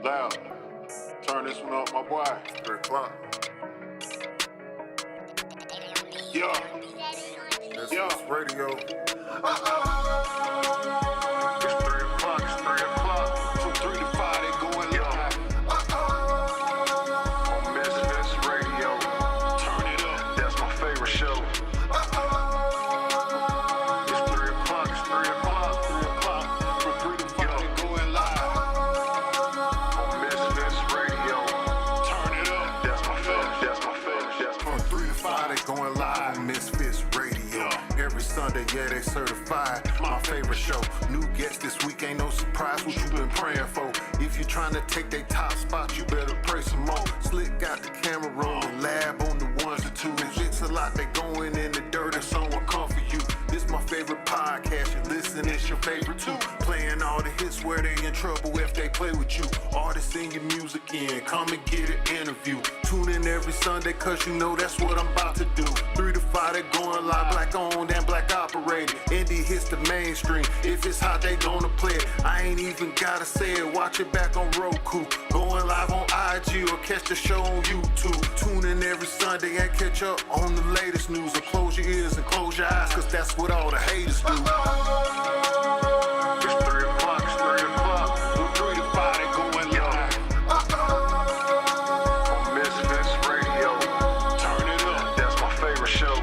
Loud. Turn this one up, my boy. 3 o'clock. Yeah. MisFits Radio. It's 3 o'clock, it's 3 o'clock. From 3 to 5, they going live. On MisFits Radio. Turn it up. That's my favorite show. It's 3 o'clock, it's 3 o'clock, 3 o'clock. From 3 to 5, they going live. On MisFits Radio. Turn it up. That's my favorite, that's my favorite, that's my From 3 to 5, they going live on MisFits Radio. Every Sunday, yeah, they certified. My favorite show. New guests this week, ain't no surprise what you been praying for. If you trying to take they top spot, you better pray some more. Slick got the camera rolling, lab on the ones and twos. It's a lot, they going in the dirt if someone come for you. This my favorite podcast, you listen, it's your favorite too. Playing all the hits where they in trouble if they play with you. Artists sing your music in, come and get an interview. Tune in every Sunday, cause you know that's what I'm about to do. 3 to 5, they going live, black owned and black operated. Indie hits the mainstream, if it's hot, they gonna play it. I ain't even gotta say it, watch it back on Roku. Going live on IG or catch the show on YouTube. Tune in every Sunday and catch up on the latest news. Or close your ears and close your eyes, cause that's what all the haters do. It's 3 o'clock, it's 3 o'clock. From 3 to 5, they going live. On MisFits Radio. Turn it up. That's my favorite show.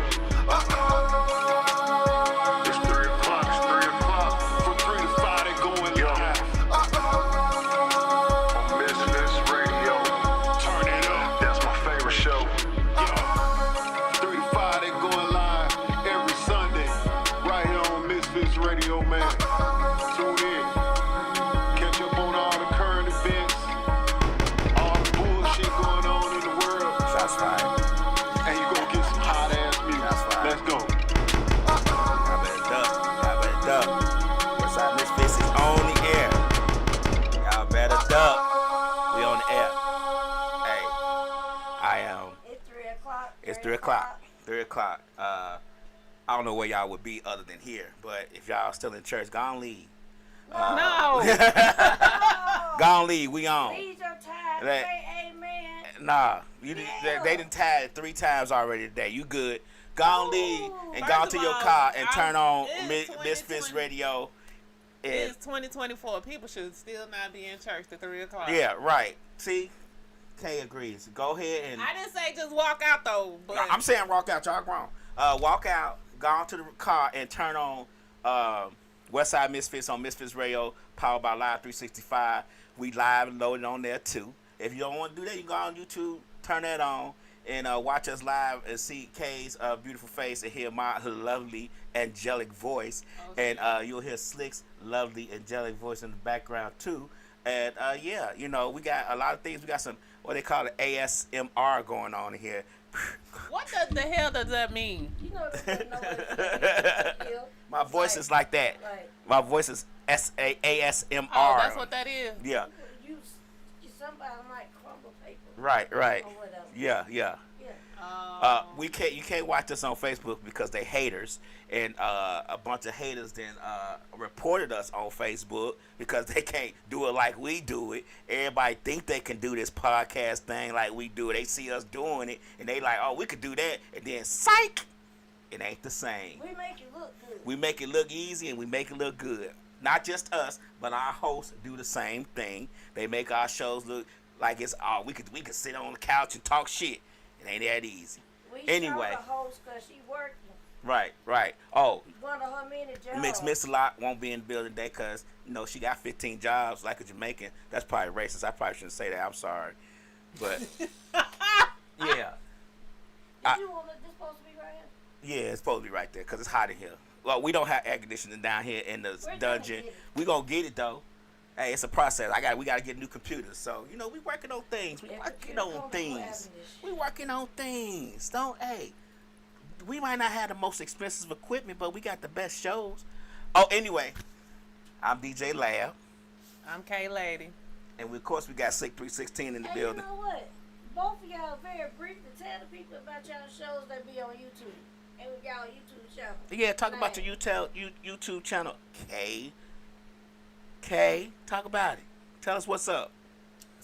It's 3 o'clock, it's 3 o'clock. From 3 to 5, they going live. On MisFits Radio. Turn it up. That's my favorite show. 3 to 5, they going live every Sunday. Right here on MisFits Radio, man. Tune in. Catch up on all the current events. All the bullshit going on in the world. Shots fired. And you gonna get some hot ass music. That's right. Let's go. Y'all better duck. Y'all better duck. WestSide MisFits is on the air. Y'all better duck. We on the air. Hey, I am. It's 3 o'clock. It's 3 o'clock. 3 o'clock. I don't know where y'all would be other than here, but if y'all still in church, go on leave. No. Go on leave. We on. Leave your time. That- Say amen. Nah, you Yeah. they done tied 3 times already today. You good? Go on leave and First go of into your all, car and turn on it's MisFits 2020. Radio. And It's 2024. People should still not be in church at 3 o'clock. yeah, right. See, Kay agrees. Go ahead and. I didn't say just walk out though, but I'm saying walk out. Y'all grown. Walk out. Go into the car and turn on WestSide MisFits on MisFits Radio, powered by Live 365. We live and loaded on there too. If you don't want to do that, you can go on YouTube, turn that on, and watch us live and see Kay's beautiful face and hear her lovely angelic voice. Okay. And you'll hear Slick's lovely angelic voice in the background too. And yeah, you know, we got a lot of things. We got some what they call the ASMR going on in here. what the hell does that mean? You know they know what My voice is like that. Like, My voice is ASMR. Oh, that's what that is. Yeah. you somebody might crumble paper Right. or whatever. Yeah. Yeah. You can't watch us on Facebook because they haters, and a bunch of haters then reported us on Facebook because they can't do it like we do it. Everybody think they can do this podcast thing like we do it. They see us doing it and they like, oh, we could do that, and then psych, it ain't the same. We make it look good. We make it look easy and we make it look good. Not just us, but our hosts do the same thing. They make our shows look like it's we could sit on the couch and talk shit. It ain't that easy. We Anyway. show the host because she working. Right. Oh, One of her many jobs. Miss Lot won't be in the building today because, you know, she got 15 jobs like a Jamaican. That's probably racist. I probably shouldn't say that. I'm sorry. But, yeah. Did you want this supposed to be right here? Yeah, it's supposed to be right there because it's hot in here. Well, we don't have air conditioning down here in the gonna dungeon. get it. We gonna get it, though. Hey, it's a process. We gotta get new computers. So, you know, we working on things. We If working the on computer things. don't have this. We working on things. We might not have the most expensive equipment, but we got the best shows. Oh, anyway, I'm DJLab, I'm KayLady. and of course we got Sick 316 in the And building. you know what? Both of y'all very brief to tell the people about y'all shows that be on YouTube. And we got our YouTube channel. Yeah, talk about your YouTube channel. Kay, talk about it. Tell us what's up.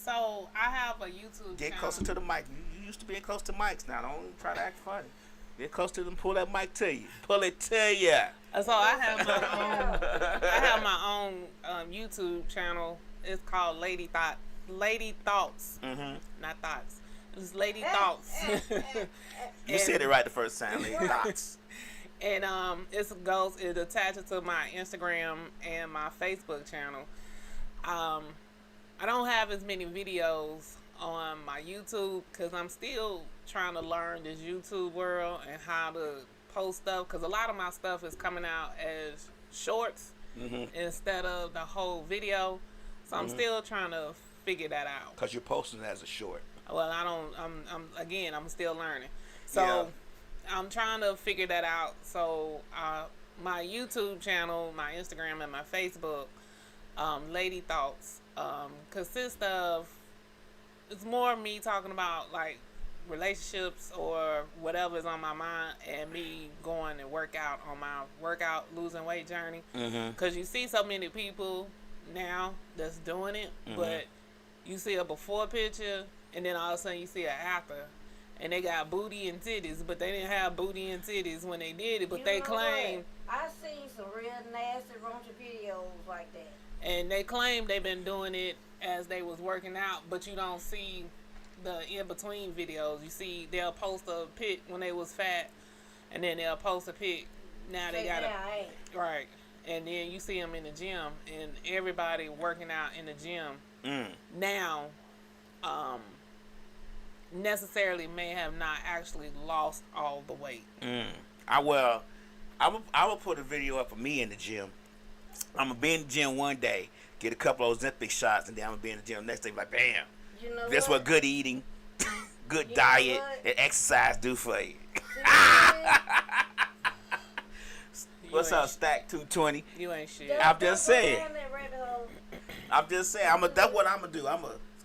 So I have a YouTube Get channel. closer to the mic. You used to being close to mics now. Don't try to act funny. Get close to them. Pull that mic to you. Pull it to you. So I have my own YouTube channel. It's called Lady Thoughts. Not Thoughts. It's Lady Thoughts. You said it right the first time. Lady Thoughts. And it attaches to my Instagram and my Facebook channel. I don't have as many videos on my YouTube because I'm still trying to learn this YouTube world and how to post stuff, because a lot of my stuff is coming out as shorts instead of the whole video. So I'm still trying to figure that out. Because you're posting it as a short. Well, I'm still learning. So I'm trying to figure that out. So my YouTube channel, my Instagram, and my Facebook, Lady Thoughts, consists of, it's more me talking about like relationships or whatever's on my mind, and me going and work out on my losing weight journey. Because you see so many people now that's doing it, but you see a before picture and then all of a sudden you see an after, and they got booty and titties, but they didn't have booty and titties when they did it, but they claim. I've seen some real nasty raunchy videos like that. And they claim they've been doing it as they was working out, but you don't see the in-between videos. You see they'll post a pic when they was fat, and then they'll post a pic. Now they got right. And then you see them in the gym, and everybody working out in the gym now necessarily may have not actually lost all the weight. I will put a video up of me in the gym. I'm gonna be in the gym one day, get a couple of Ozempic shots, and then I'm gonna be in the gym next day like, bam. You know That's what good eating, good diet, and exercise do for you. What's up, Stack 220? You ain't shit. I'm just saying. That's what I'm gonna do.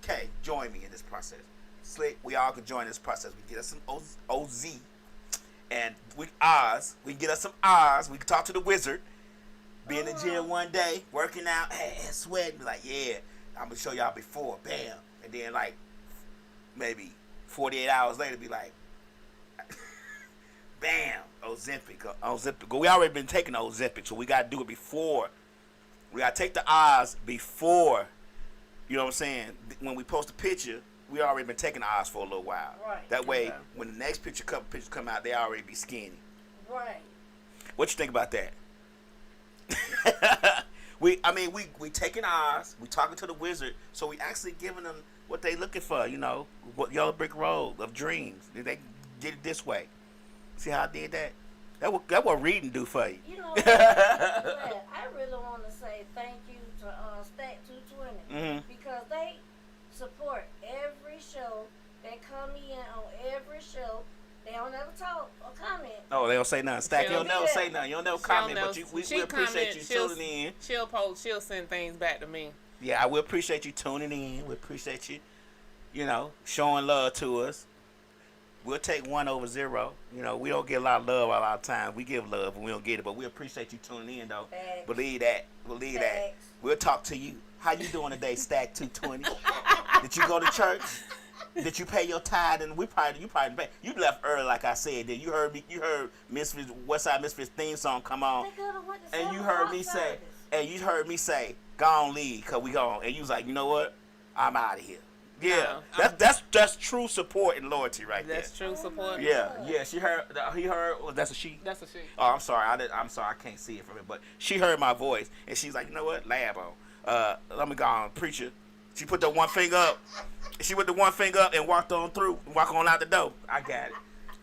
Okay, join me in this process. Slick, we all can join this process. We get us some OZ, and we can get us some Oz. We can talk to the wizard. Be in the gym one day, working out, sweating, be like, yeah, I'm gonna show y'all before, bam. And then like maybe 48 hours later, be like, bam, Ozempic. We already been taking the Ozempic, so we gotta do it before. We gotta take the Oz before. You know what I'm saying? When we post a picture, we already been taking the Oz for a little while. Right. That way, when the next couple pictures come out, they already be skinny. Right. What you think about that? we taking ours, we talking to the wizard, so we actually giving them what they looking for, what yellow brick road of dreams. They did it this way. See how I did that? That what reading do for you. You know what? I really want to say thank you to Stack 220 because they support every show. They come in on every show. They don't ever talk or comment. Oh, they don't say nothing. Stack, you don't never say nothing. You don't never comment, but we appreciate you tuning in. She'll send things back to me. Yeah, we appreciate you tuning in. We appreciate you, showing love to us. We'll take 1 over 0. We don't get a lot of love all our time. We give love and we don't get it, but we appreciate you tuning in, though. Thanks. Believe that. That. We'll talk to you. How you doing today, Stack 220? Did you go to church? Did you pay your tithe? And you probably pay. You left early, like I said. Then you heard MisFits WestSide MisFits theme song come on, and you heard me say, "Go on, leave, cause we gone." And you was like, "You know what? I'm out of here." Yeah, that's true support and loyalty right there. That's true support. Yeah. She heard. He heard. Well, that's a she. That's a she. Oh, I'm sorry. I'm sorry. I can't see it from it, but she heard my voice, and she's like, "You know what? Lab on. Let me go on, preacher." She put the one finger up. She put the one finger up and walked on through. Walk on out the door. I got it.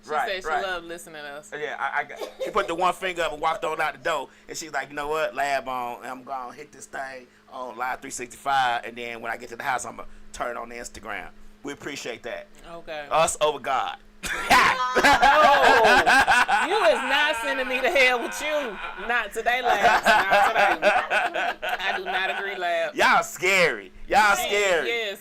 She said she loved listening to us. Yeah, I got it. She put the one finger up and walked on out the door. And she's like, you know what? Lab on. And I'm going to hit this thing on Live 365. And then when I get to the house, I'm going to turn it on the Instagram. We appreciate that. Okay. Us over God. No, you is not sending me to hell with you. Not today, Lab. Not today. I do not agree, Lab. Y'all scary. Yes.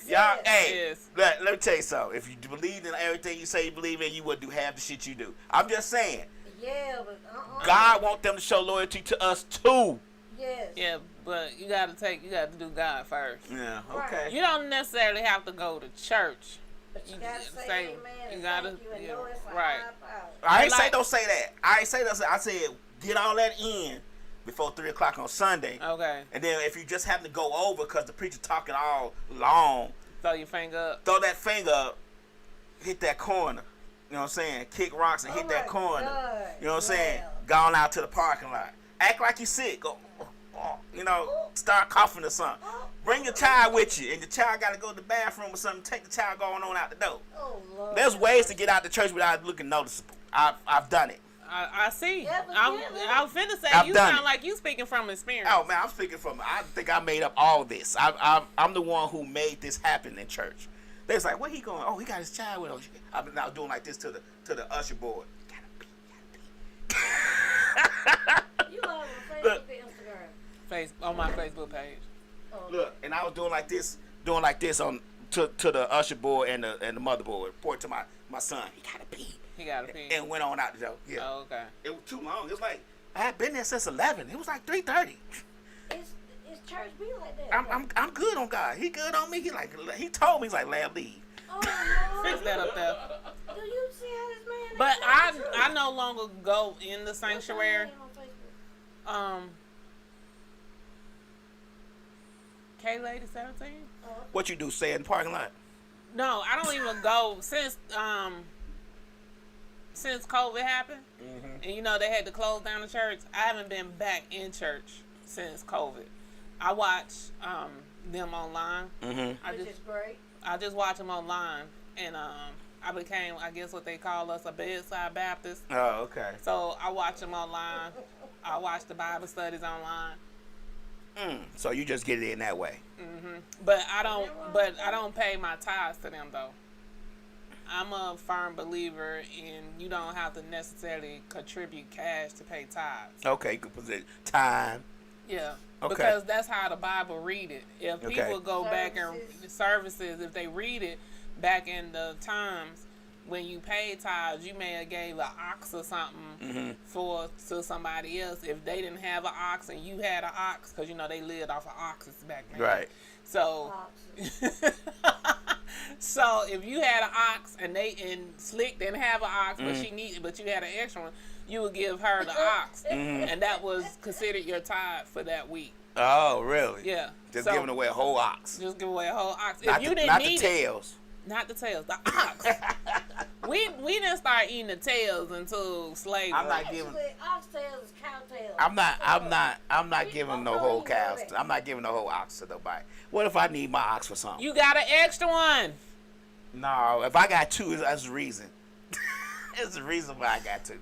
Y'all, yes. Let me tell you something. If you believed in everything you say you believe in, you would do half the shit you do. I'm just saying. Yeah, but God want them to show loyalty to us too. Yes. Yeah, but you got to do God first. Yeah. Right. Okay. You don't necessarily have to go to church. But you gotta say amen you and gotta, thank you and yeah, know it's a right. high power. I ain't say like- don't say that. I ain't say that. I said get all that in before 3 o'clock on Sunday. Okay. And then if you just happen to go over because the preacher talking all long, Throw your finger up. throw that finger up, hit that corner. You know what I'm saying? Kick rocks and hit that my corner. God. You know what I'm saying? Wow. Gone out to the parking lot. Act like you sick. Go, you know, start coughing or something. Bring your child with you, and your child got to go to the bathroom or something. Take the child going on out the door. Oh, Lord. There's ways to get out the church without looking noticeable. I've done it. I see. Yeah, I'm finna say I've you done sound it. like you speaking from experience. Oh man, I'm speaking from. I think I made up all this. I'm the one who made this happen in church. They was like, where he going? Oh, he got his child with him. I've been now doing like this to the usher board. You on Facebook Look. and Instagram. On my Facebook page. Oh, Look, and I was doing like this on to the usher board and the motherboard. Report to my son. He gotta pee. He got to pee. And went on out the door. Yeah. Oh, okay. It was too long. It was like I had been there since 11. It was like 3:30. It's church be like that. I'm good on God. He good on me. He told me he's like, Lab, leave. Oh, Lord. Fix that up there. Do you see how this man But is like I no longer go in the What's your sanctuary. name on Facebook? KayLady 17. What you do? Stay in the parking lot. No, I don't even go since COVID happened, and you know they had to close down the church. I haven't been back in church since COVID. I watch them online. Mm-hmm. Which is great. I just watch them online, and I became, I guess, what they call us, a bedside Baptist. Oh, okay. So I watch them online. I watch the Bible studies online. So you just get it in that way. But I don't pay my tithes to them though. I'm a firm believer in you don't have to necessarily contribute cash to pay tithes. Okay, good position. Time. Yeah. Okay. Because that's how the Bible read it. If Okay. people go back and services, if they read it back in the times when you paid tithes, you may have gave an ox or something to somebody else. If they didn't have an ox and you had an ox, because you know they lived off of oxes back then. Right. So, so if you had an ox and Slick didn't have an ox, but you had an extra one, you would give her the ox, and that was considered your tithe for that week. Oh, really? Yeah. Just So, giving away a whole ox. Just give away a whole ox. Not If you the, didn't not need the it, tails. not the tails, the ox. we didn't start eating the tails until slavery. I'm not giving. Actually, oxtails is cow tails. I'm not giving no whole cows. I'm not giving no whole ox to nobody. What if I need my ox for something? You got an extra one. No, if I got two, that's the reason. It's the reason why I got two.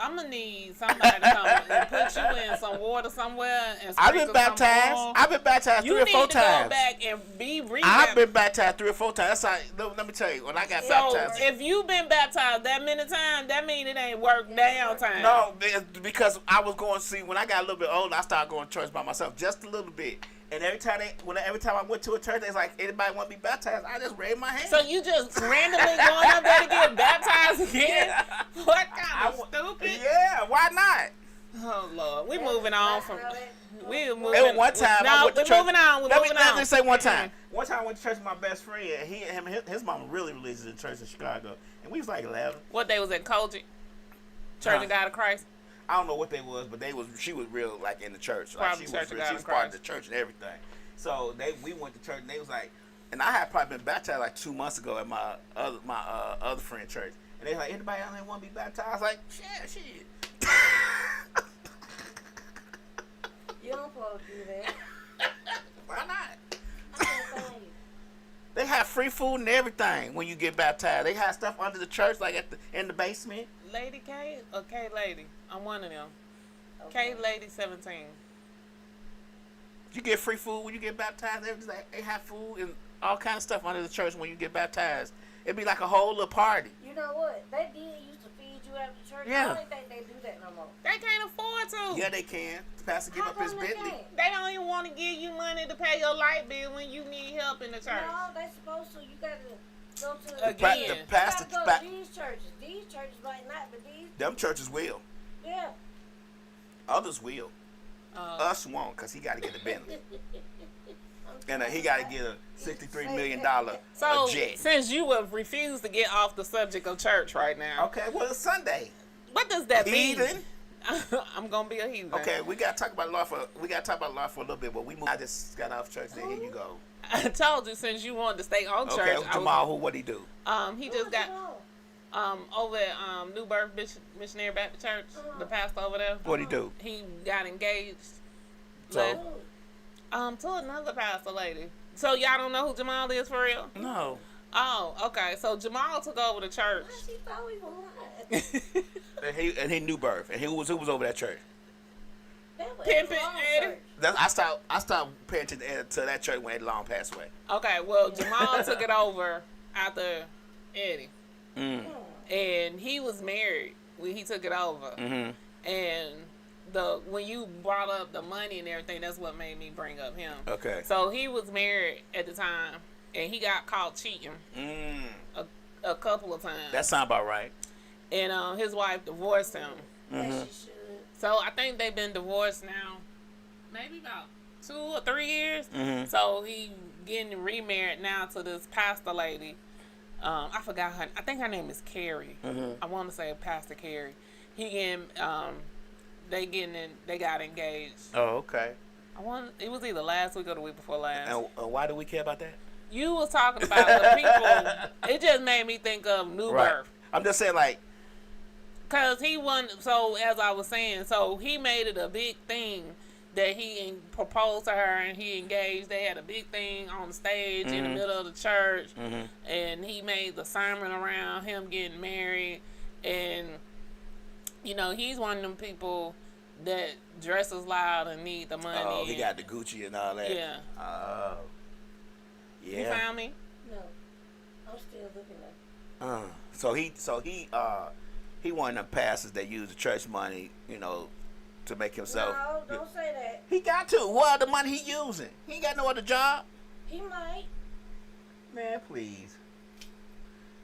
I'm gonna need somebody to come and put you in some water somewhere and I've been sprinkle some baptized. oil. I've been baptized You 3 or need 4 to times. go back and be I've rebaptized. been baptized 3 or 4 times. That's how, let me tell you, when I got So baptized. if you've been baptized that many times, that means it ain't work down time. No, because I was going to see, when I got a little bit older, I started going to church by myself just a little bit. And every time I went to a church, they was like, anybody want to be baptized? I just raised my hand. So you just randomly going up there to get baptized again? Yeah. What kind of stupid? Yeah, why not? Oh Lord, we moving on from. We moving. It was one time No, I went to we're church. moving on. We're moving on. Let me say one time. One time I went to church with my best friend, and his mama really religious in church in Chicago, and we was like 11. What day was at Kojic? Church of God of Christ. I don't know what they was, but she was real like in the church. Like Probably she Church was of real, God she was of part of Christ. the church and everything. So we went to church, and they was like, and I had probably been baptized like 2 months ago at my other friend church, and they was like, anybody else want to be baptized? I was like, shit. You don't supposed to do that. Why not? I can't find you. They have free food and everything when you get baptized. They have stuff under the church, like in the basement. Lady K or KayLady? I'm one of them. Okay. KayLady 17. You get free food when you get baptized. They have food and all kind of stuff under the church when you get baptized. It'd be like a whole little party. You know what? They did used to feed you after church. Yeah. I don't think they do that no more. They can't afford to. Yeah, they can. The pastor give How up his come they Bentley. can't? They don't even want to give you money to pay your light bill when you need help in the church. No, they supposed to. You gotta go to Again. The You pastor, gotta go to these churches. These churches might not, but these, them churches will. yeah. Others will. Us won't, because he got to get a Bentley. And he got to get a $63 million So, jet. since you have refused to get off the subject of church right now, Okay, well, it's Sunday. what does that mean? Heathen. I'm gonna be a heathen. Okay, we got to talk about law for a little bit, but I just got off church, and here you go. I told you since you wanted to stay on Okay, church. Jamal, what'd he do? He just got over at New Birth Missionary Baptist Church, the pastor over there. What'd he do? He got engaged. So? To another pastor lady. So y'all don't know who Jamal is for real? No. Oh, okay. So Jamal took over the church. She thought we were lying. And he knew birth. And who was over that church? That was Pimpin' wrong Eddie. church. I stopped paying attention to that church when Eddie Long passed away. Okay, well Jamal took it over after Eddie. And he was married when he took it over. And when you brought up the money and everything, that's what made me bring up him. Okay. So he was married at the time, and he got caught cheating a couple of times. That sound about right. And his wife divorced him. As she should. So I think they've been divorced now, maybe about 2 or 3 years. So he getting remarried now to this pastor lady. I forgot her. I think her name is Carrie. I want to say Pastor Carrie. They got engaged. Oh, okay. It was either last week or the week before last. And why do we care about that? You was talking about the people. It just made me think of New Birth. I'm just saying, like, Cause he won. So as I was saying, so he made it a big thing that he proposed to her and he engaged. They had a big thing on the stage in the middle of the church, and he made the sermon around him getting married. And he's one of them people that dresses loud and need the money. oh, he got the Gucci and all that. Yeah. Oh. Yeah. You found me? No. I'm still looking at it. So he one of them pastors that use the church money, to make himself. No, don't say that. He got to. What other money he using? He ain't got no other job. He might. Man, please.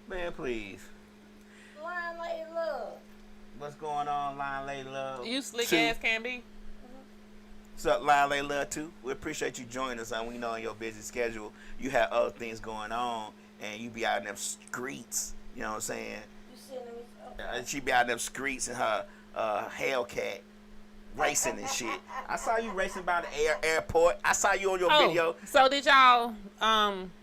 Man, please. Lying Lady Love. What's going on, Line Lady Love? You slick Two. ass can be. What's up, Line Lady Love 2? We appreciate you joining us. And we know in your busy schedule, you have other things going on, and you be out in them streets. You know what I'm saying? You sending me something? She be out in them streets in her Hellcat racing and shit. I saw you racing by the airport. I saw you on your video. So did y'all,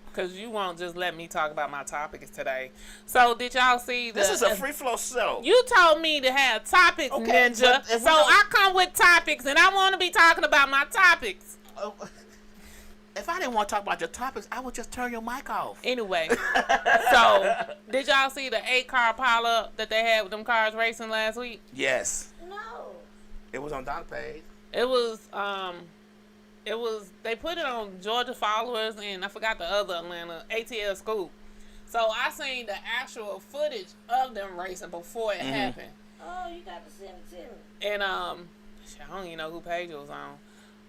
because you won't just let me talk about my topics today. So did y'all see This is a free flow show. You told me to have topics, Okay, Ninja. but if we So don't- I come with topics, and I want to be talking about my topics. If I didn't want to talk about your topics, I would just turn your mic off. Anyway, so did y'all see the 8-car pileup that they had with them cars racing last week? Yes. No. It was on Don's page. It was they put it on Georgia Followers and I forgot the other Atlanta ATL Scoop. So I seen the actual footage of them racing before it happened. Oh, you got to send it to me. And I don't even know who page it was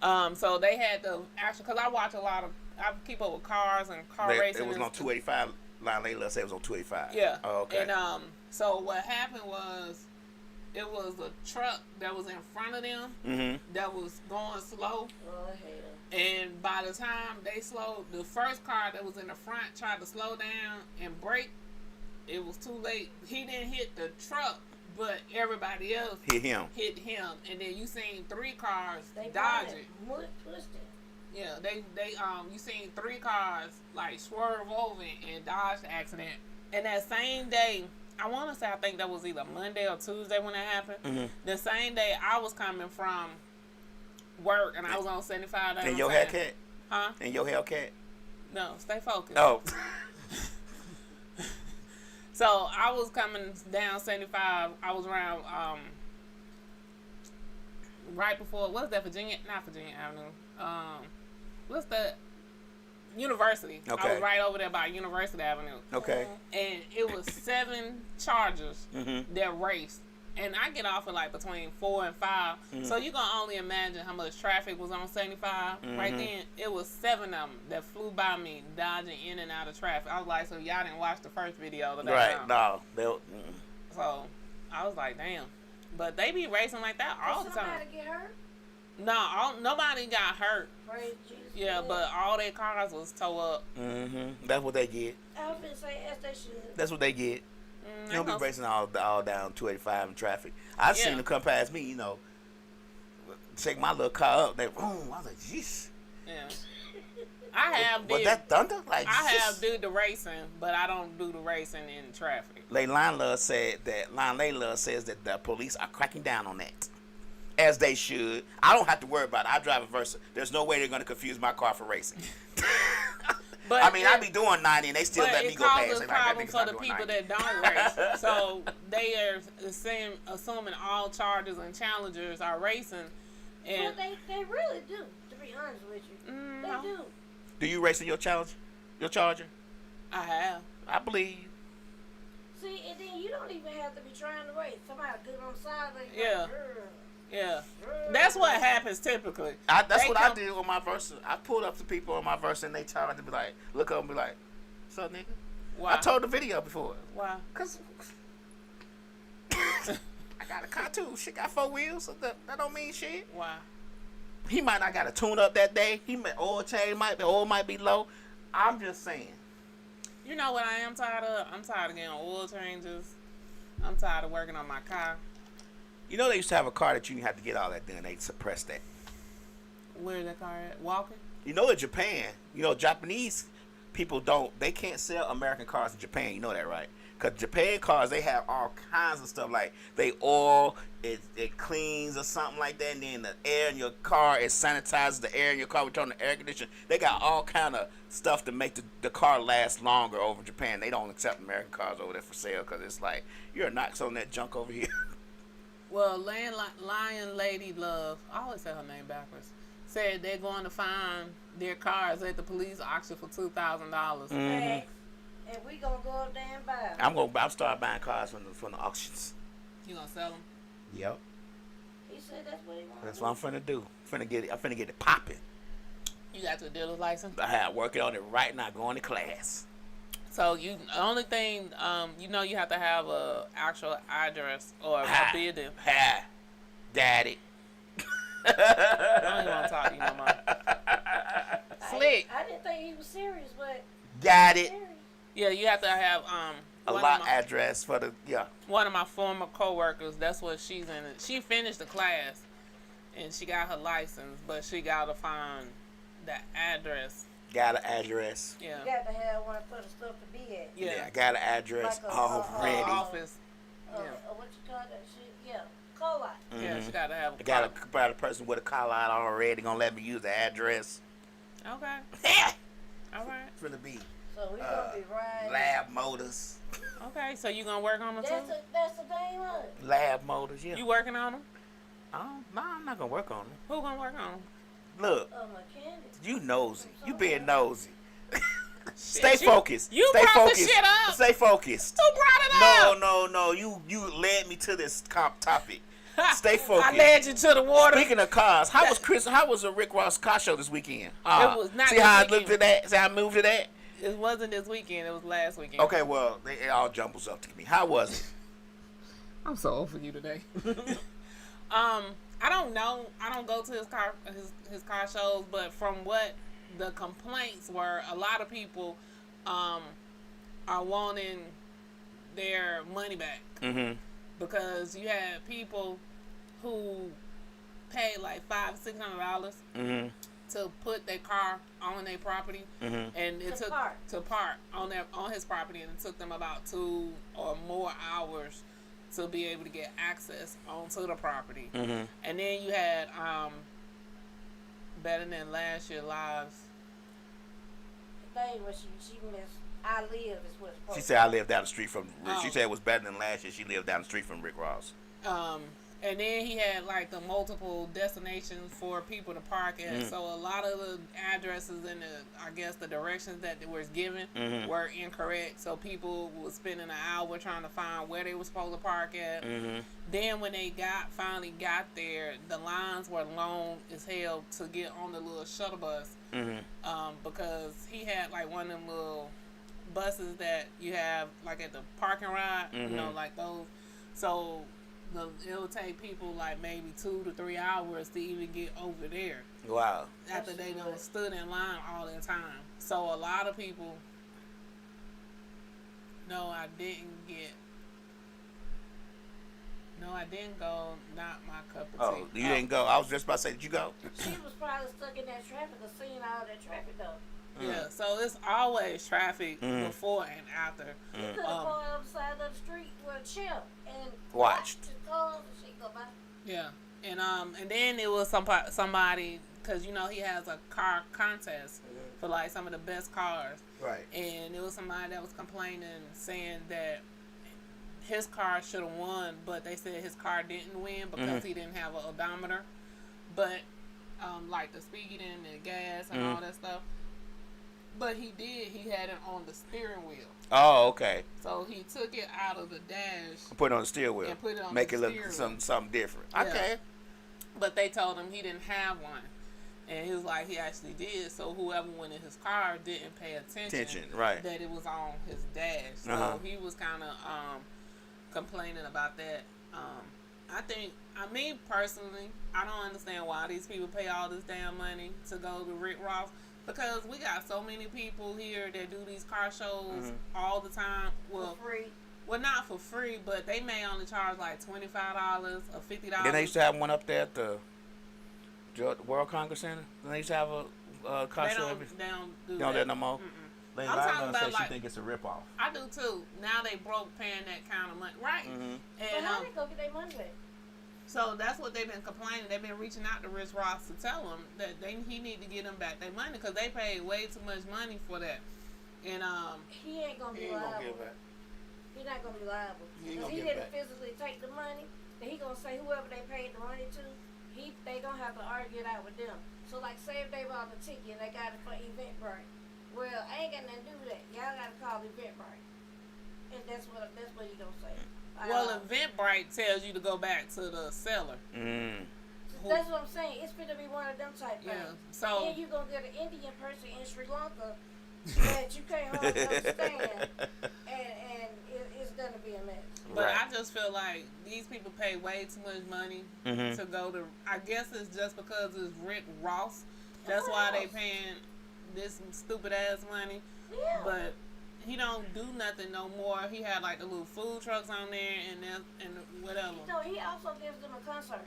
on. So they had the actual, cause I keep up with cars and car racing. It was and on 285. Line Layla said it was on 285. Yeah. Oh, okay. And so what happened was, it was a truck that was in front of them that was going slow. Oh, hell. And by the time they slowed, the first car that was in the front tried to slow down and brake. It was too late. He didn't hit the truck, but everybody else Hit him. And then you seen 3 cars They dodge got it. twisted. Yeah, you seen 3 cars like swerve over and dodge the accident. And that same day, I want to say, I think that was either Monday or Tuesday when it happened. The same day I was coming from work and I was on 75 down. And your Hellcat? Huh? And your Hellcat? No, stay focused. Oh. So I was coming down 75. I was around right before, what's that, not Virginia Avenue. What's that? University. Okay. I was right over there by University Avenue. Okay. And it was 7 Chargers that raced. And I get off at like between 4 and 5. So you can only imagine how much traffic was on 75. Right then, it was 7 of them that flew by me, dodging in and out of traffic. I was like, so y'all didn't watch the first video today? Right. Huh? No. So I was like, damn. But they be racing like that all the time. Somebody get hurt? No, nobody got hurt. Praise Jesus. Yeah, but all their cars was towed up. That's what they get. I was gonna say, as they should. That's what they get. You don't be know. racing all down 285 in traffic. I seen them come past me, check my little car up. They boom. I was like, jeez. Yeah. I have Was that thunder? Like, I have did the racing, but I don't do the racing in traffic. Line Love says that the police are cracking down on that, as they should. I don't have to worry about it. I drive a Versa. There's no way they're going to confuse my car for racing. But I mean, I be doing 90 and they still let me go past. But it causes problems for the people that don't race. So they are assuming all chargers and challengers are racing. And Well, they really do, to be honest with you. no. They do. Do you race in your Charger? I have. I believe. See, and then you don't even have to be trying to race. Somebody good on the side of you. Yeah. Like, Yeah. That's what happens typically. That's They what I come- did on my Versa. I pulled up to people on my Versa and they tried to be like, look up and be like, what's up, nigga? Why? I told the video before. Why? Cause I got a car too. Shit got 4 wheels. So that don't mean shit. Why? He might not got a tune up that day. Oil might be low. I'm just saying. You know what I am tired of? I'm tired of getting oil changes. I'm tired of working on my car. You know they used to have a car that you didn't have to get all that done. They suppressed that. Where's that car at? Walking? You know in Japan, Japanese people they can't sell American cars in Japan. You know that, right? Because Japan cars, they have all kinds of stuff. Like they oil, it cleans or something like that. And then the air in your car, it sanitizes the air in your car. We turn the air conditioner. They got all kind of stuff to make the car last longer over Japan. They don't accept American cars over there for sale because it's like, you're not selling that junk over here. Well, Lion Lady Love, I always say her name backwards, said they're going to find their cars at the police auction for $2,000. And we gonna go up there and buy 'em. I'm start buying cars from the auctions. You gonna sell them? Yep. He said that's what he wanted. That's what I'm finna do. I'm finna get it popping. You got your dealer's license? I have working on it right now, going to class. So the only thing, you have to have a actual address or a building. Hi, daddy. I don't even want to talk to you no more. Slick. I didn't think he was serious, but Got it. serious. Yeah, you have to have A lot address for the one of my former coworkers. That's what she's in. She finished the class, and she got her license, but she got to find the address. got an address. Yeah. You got to have one for the stuff to be at. Yeah. I got an address Like a- already. Office. What you call that shit? Yeah, co-op. Yeah, she got to have. I got a person with a call out already gonna let me use the address. Okay. All right. Finna be So we gonna be riding. Lab Motors. Okay. So you gonna work on them too? That's the name of it. Lab Motors, yeah. You working on them? No, I'm not gonna work on them. Who gonna work on them? Look, A mechanic. you nosy. You being nosy. Stay focused. You Stay brought focused. the shit up. Stay focused. Who brought it up? No. You led me to this topic. Stay focused. I led you to the water. Speaking of cars, how was the Rick Ross car show this weekend? It was not See this how I weekend. looked at that? See how I moved to that? It wasn't this weekend. It was last weekend. Okay, well, it all jumbles up to me. How was it? I'm so old for you today. I don't know. I don't go to his car shows, but from what the complaints were, a lot of people are wanting their money back. Mm-hmm. Because you had people who paid like $500-$600 Mm-hmm. to put their car on their property, Mm-hmm. and it To took park. to park on his property, and it took them about 2 or more hours to be able to get access onto the property. Mm-hmm. And then you had Better Than Last Year Lives. The thing was she missed. I live is what's supposed She said I live down the street from. Oh. She said it was better than last year. She lived down the street from Rick Ross. And then he had like the multiple destinations for people to park at. So a lot of the addresses and the directions that was given were incorrect. So people were spending an hour trying to find where they were supposed to park at. Then when they finally got there, the lines were long as hell to get on the little shuttle bus. Because he had like one of them little buses that you have like at the parking lot, like those. So it'll take people like maybe 2 to 3 hours to even get over there. Wow. After they done stood in line all that time. So a lot of people. No, I didn't go. Not my cup of tea. Oh, you didn't go. I was just about to say, did you go? She was probably stuck in that traffic or seeing all that traffic though. Yeah, so it's always traffic before and after. You could have gone on the side of the street with a chair and Watched. the cars and shit go by. Yeah, and then it was somebody, because you know he has a car contest for like some of the best cars. Right. And it was somebody that was complaining, saying that his car should have won, but they said his car didn't win because he didn't have an odometer. But like the speed and the gas and all that stuff. But he did. He had it on the steering wheel. Oh, okay. So he took it out of the dash. Put it on the steering wheel. And put it on Make the it look steering wheel. something different. Yeah. Okay. But they told him he didn't have one. And he was like, he actually did. So whoever went in his car didn't pay attention. Right. That it was on his dash. So he was kind of complaining about that. I mean, personally, I don't understand why these people pay all this damn money to go to Rick Ross. Because we got so many people here that do these car shows all the time. Well, For free. Well, not for free, but they may only charge like $25 or $50. Then they used to have one up there at the World Congress Center. Then they used to have a car show. They don't do They don't that. do that no more. I'm talking about like, she think it's a ripoff. I do too. Now they broke paying that kind of money, right? But And how they go get their money back? so that's what they've been complaining. They've been reaching out to Rich Ross to tell him that he need to get them back their money because they paid way too much money for that. And He ain't gonna be liable. He's not gonna be liable. Because he didn't physically take the money. Then he gonna say whoever they paid the money to, they gonna have to argue it out with them. So like say if they bought the ticket and they got it for Eventbrite. Well, I ain't got nothing to do with that. Y'all gotta call Eventbrite. And that's what you gonna say. well, Eventbrite tells you to go back to the seller. That's what I'm saying. It's gonna be one of them type things. Yeah. So And you gonna get an Indian person in Sri Lanka that you can't hardly understand, and it's gonna be a mess. But Right. I just feel like these people pay way too much money to go to. I guess it's just because it's Rick Ross. That's why they paying this stupid ass money. Yeah. But he don't do nothing no more. He had like the little food trucks on there and whatever. You know, he also gives them a concert.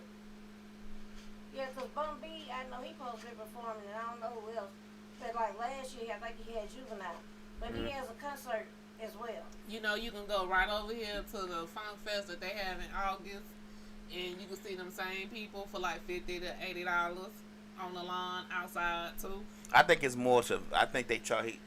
Yeah, because Bum B, I know he supposed to be performing, and I don't know who else. But like last year, I think he had Juvenile. But he has a concert as well. You know, you can go right over here to the Funk Fest that they have in August, and you can see them same people for like $50 to $80 on the lawn outside too. I think it's more to. I think they charge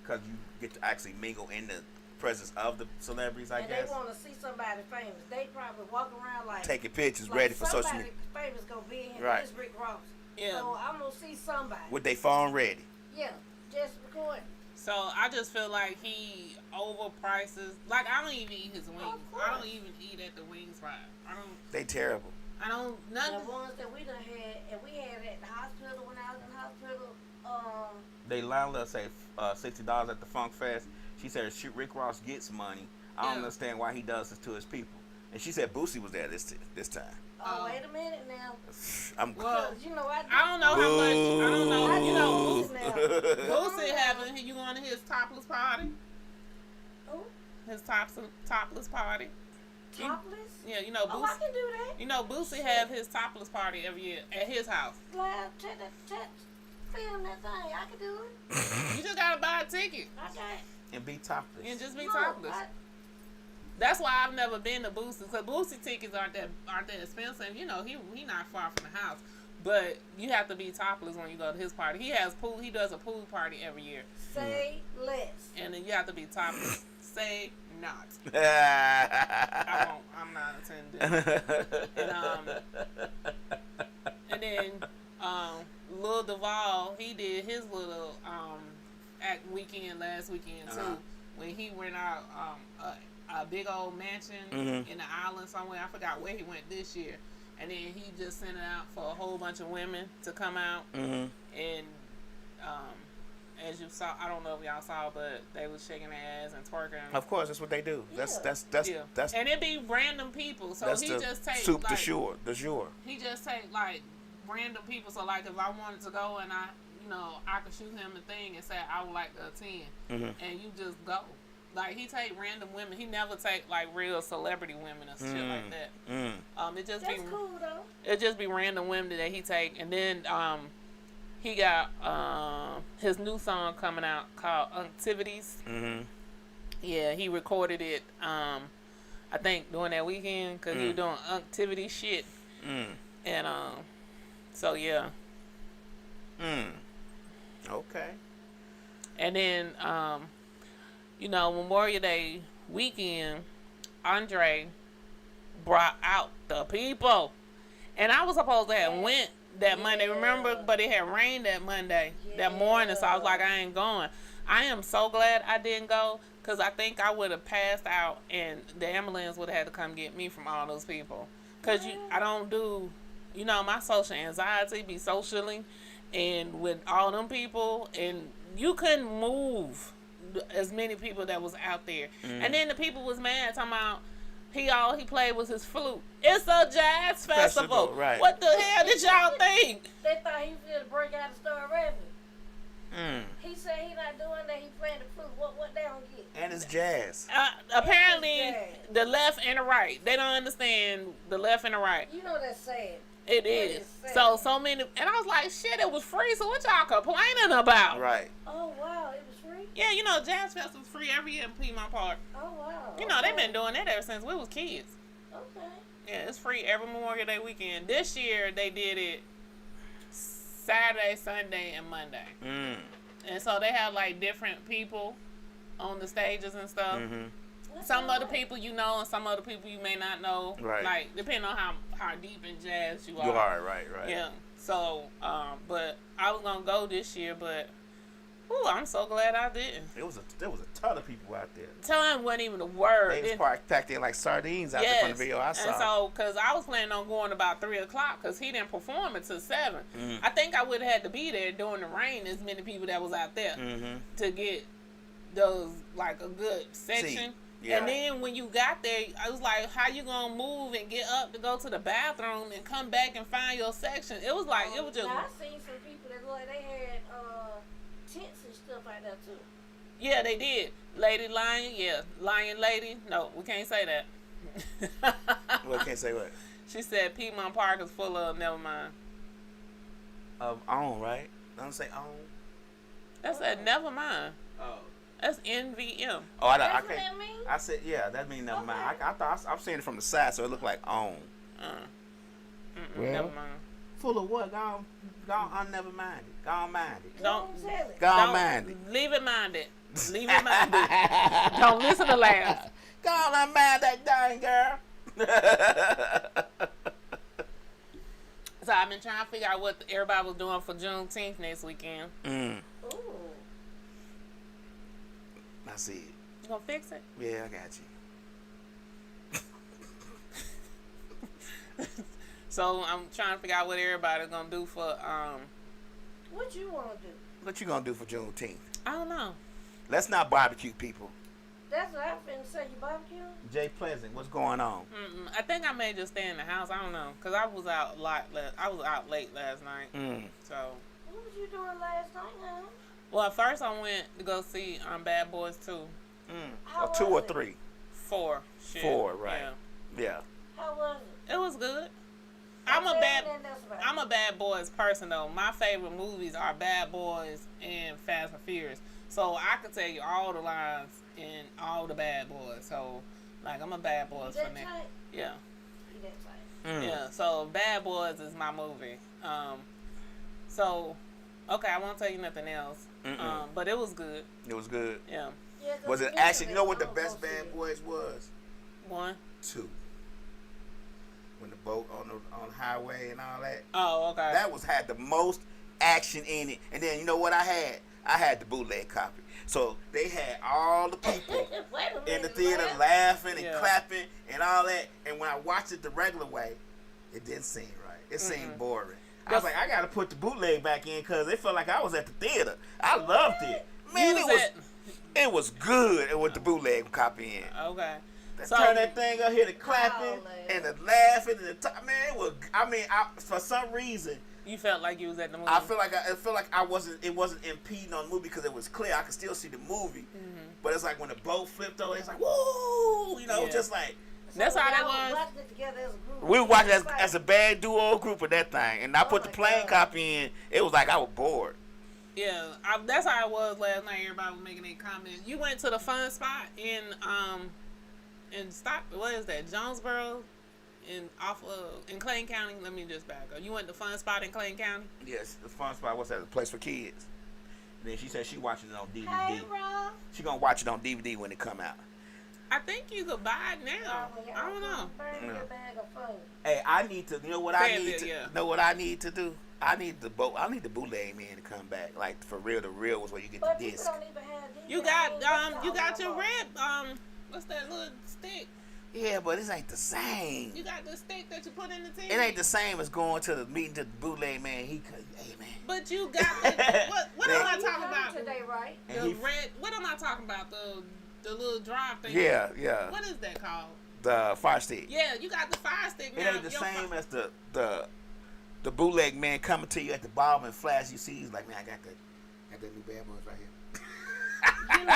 because you get to actually mingle in the presence of the celebrities. I And guess. they want to see somebody famous. They probably walk around like Taking pictures, like ready for social media. somebody famous gonna be in here. Right. It's Rick Ross. Yeah. So I'm gonna see somebody. With their phone ready. Yeah, just recording. So I just feel like he overprices. Like I don't even eat his wings. I don't even eat at the wing spot. They terrible. The ones that we done had, and we had it at the hospital when I was in the hospital. They allowed us to say $60 at the Funk Fest. She said Rick Ross gets money. I don't understand why he does this to his people. And she said Boosie was there this time. Wait a minute now. Well, You know, I don't know how much. I don't know. You know, now. Boosie having you going to his topless party. Who? His topless party. Topless? Yeah, you know, Oh, Boosie. I can do that. You know, Boosie have his topless party every year at his house. Live, film that thing. I can do it. You just gotta buy a ticket Okay. And be topless. and just be topless. That's why I've never been to Boosie. Cause Boosie tickets aren't that expensive. You know, he not far from the house, but you have to be topless when you go to his party. He does a pool party every year. Say less. And then you have to be topless. Say not. I won't. I'm not attending. And then Lil Duval, he did his little act weekend last weekend too, when he went out a big old mansion in the island somewhere. I forgot where he went this year. And then he just sent it out for a whole bunch of women to come out and as you saw, I don't know if y'all saw, but they was shaking their ass and twerking. Of course, that's what they do. That's and it be random people. So he just take soup like, de jour. He just take like random people. So like if I wanted to go and I could shoot him a thing and say I would like to attend, and you just go. Like he take random women. He never take like real celebrity women and shit like that. It just That's be cool though. it just be random women that he take, and then he got his new song coming out called Activities. Yeah, he recorded it. I think during that weekend because he was doing activity shit, and so yeah. Okay. And then Memorial Day weekend, Andre brought out the people. And I was supposed to have went that Monday, remember? But it had rained that Monday, that morning, so I was like, I ain't going. I am so glad I didn't go, because I think I would have passed out, and the ambulance would have had to come get me from all those people. Because I don't do, my social anxiety be socially, and with all them people, and you couldn't move as many people that was out there. And then the people was mad talking about all he played was his flute. It's a jazz festival. Right. What the hell did y'all think? They thought he was going to break out and start rapping. He said he not doing that. He playing the flute. What they don't get? And it's jazz. Apparently, the left and the right. They don't understand the left and the right. You know that's sad. It is. So many. And I was like, shit, it was free. So what y'all complaining about? Right. Oh, wow. It was free? Yeah, Jazz Festival's free every year in Piedmont Park. Oh, wow. They've been doing that ever since we was kids. Okay. Yeah, it's free every Memorial Day weekend. This year, they did it Saturday, Sunday, and Monday. And so they have, like, different people on the stages and stuff. Some other people you know, and some other people you may not know. Right. Like, depending on how deep in jazz you are. You are, right. Yeah. So, but I was going to go this year, but I'm so glad I didn't. There was a ton of people out there. Time wasn't even a word. They was packed in like sardines out there from the video I saw. And so, because I was planning on going about 3 o'clock, because he didn't perform until 7. I think I would have had to be there during the rain, as many people that was out there, to get those, like, a good section. Yeah. And then when you got there, I was like, how you gonna move and get up to go to the bathroom and come back and find your section? It was like, it was just... Now, I seen some people that look like they had tents and stuff like that too. Yeah, they did. Lady Lion, Lion Lady. No, we can't say that. Well, can't say what? She said Piedmont Park is full of, never mind. Of on, right? Don't say on. That said never mind. Oh. That's NVM. Oh, I That's can't. what that mean? I said, yeah, that means never mind. I thought I'm saying it from the side, so it looked like on. Well, never mind. Full of what? Gone, never mind it. Gone mind it. Don't tell it. Gone mind it. Leave it minded. Leave it minded. Don't listen to laughs. Gone unmind that dang girl. So I've been trying to figure out what everybody was doing for Juneteenth next weekend. Ooh. I see it. You gonna fix it? Yeah, I got you. So I'm trying to figure out what everybody's gonna do for What you want to do? What you gonna do for Juneteenth? I don't know. Let's not barbecue, people. That's what I'm finna say. You barbecue? Jay Pleasant, what's going on? I think I may just stay in the house. I don't know, cause I was out late last night. So. What was you doing last night, huh? Well, at first I went to go see Bad Boys 2. How 2 or was it? 3? 4. Shit. 4, right? Yeah. How was it? It was good. I'm a Bad Boys person though. My favorite movies are Bad Boys and Fast and Furious. So I could tell you all the lines in all the Bad Boys. So like I'm a Bad Boys fan. Yeah. You that tight? Yeah. So Bad Boys is my movie. So okay, I won't tell you nothing else. But it was good. It was good. Yeah. Was it actually? You know what the best Bad Boys was? 1. 2. When the boat on the highway and all that. Oh, okay. That had the most action in it. And then you know what I had? I had the bootleg copy. So they had all the people in the theater laughing and clapping and all that. And when I watched it the regular way, it didn't seem right. It seemed boring. I was like, I gotta put the bootleg back in because it felt like I was at the theater. I loved it. Man, it was good with the bootleg copy in. Okay. So, turn that thing up here, the clapping and the laughing and the man, it was. I mean, for some reason, you felt like you was at the movie. I feel like I wasn't. It wasn't impeding on the movie because it was clear. I could still see the movie, but it's like when the boat flipped over, it's like woo, just like. So that's how that was. We were watching as a bad duo group of that thing, and I put the plain copy in. It was like I was bored. Yeah, that's how it was last night. Everybody was making their comments. You went to the fun spot in what is that, Jonesboro, in Clayton County. Let me just back up. You went to fun spot in Clayton County? Yes, the fun spot. What's that? The place for kids. And then she said she watching it on DVD. Hey, bro. She gonna watch it on DVD when it come out. I think you could buy it now. I don't know. Burn your bag of food. Hey, I need to. You know what I need to? Know what I need to do? I need the bootleg man to come back. Like for real, the real was where you get But the disc. Don't even have you got your red what's that little stick? Yeah, but this ain't the same. You got the stick that you put in the TV. It ain't the same as going to the meeting to the bootleg man. Hey man. But you got the what am I talking about today, right? The red. What am I talking about? The little drive thing. Yeah. What is that called? The Fire Stick. Yeah, you got the Fire Stick. It ain't the same as the bootleg man coming to you at the bottom and flash. You see, he's like, man, I got that new bad boys right here. You know,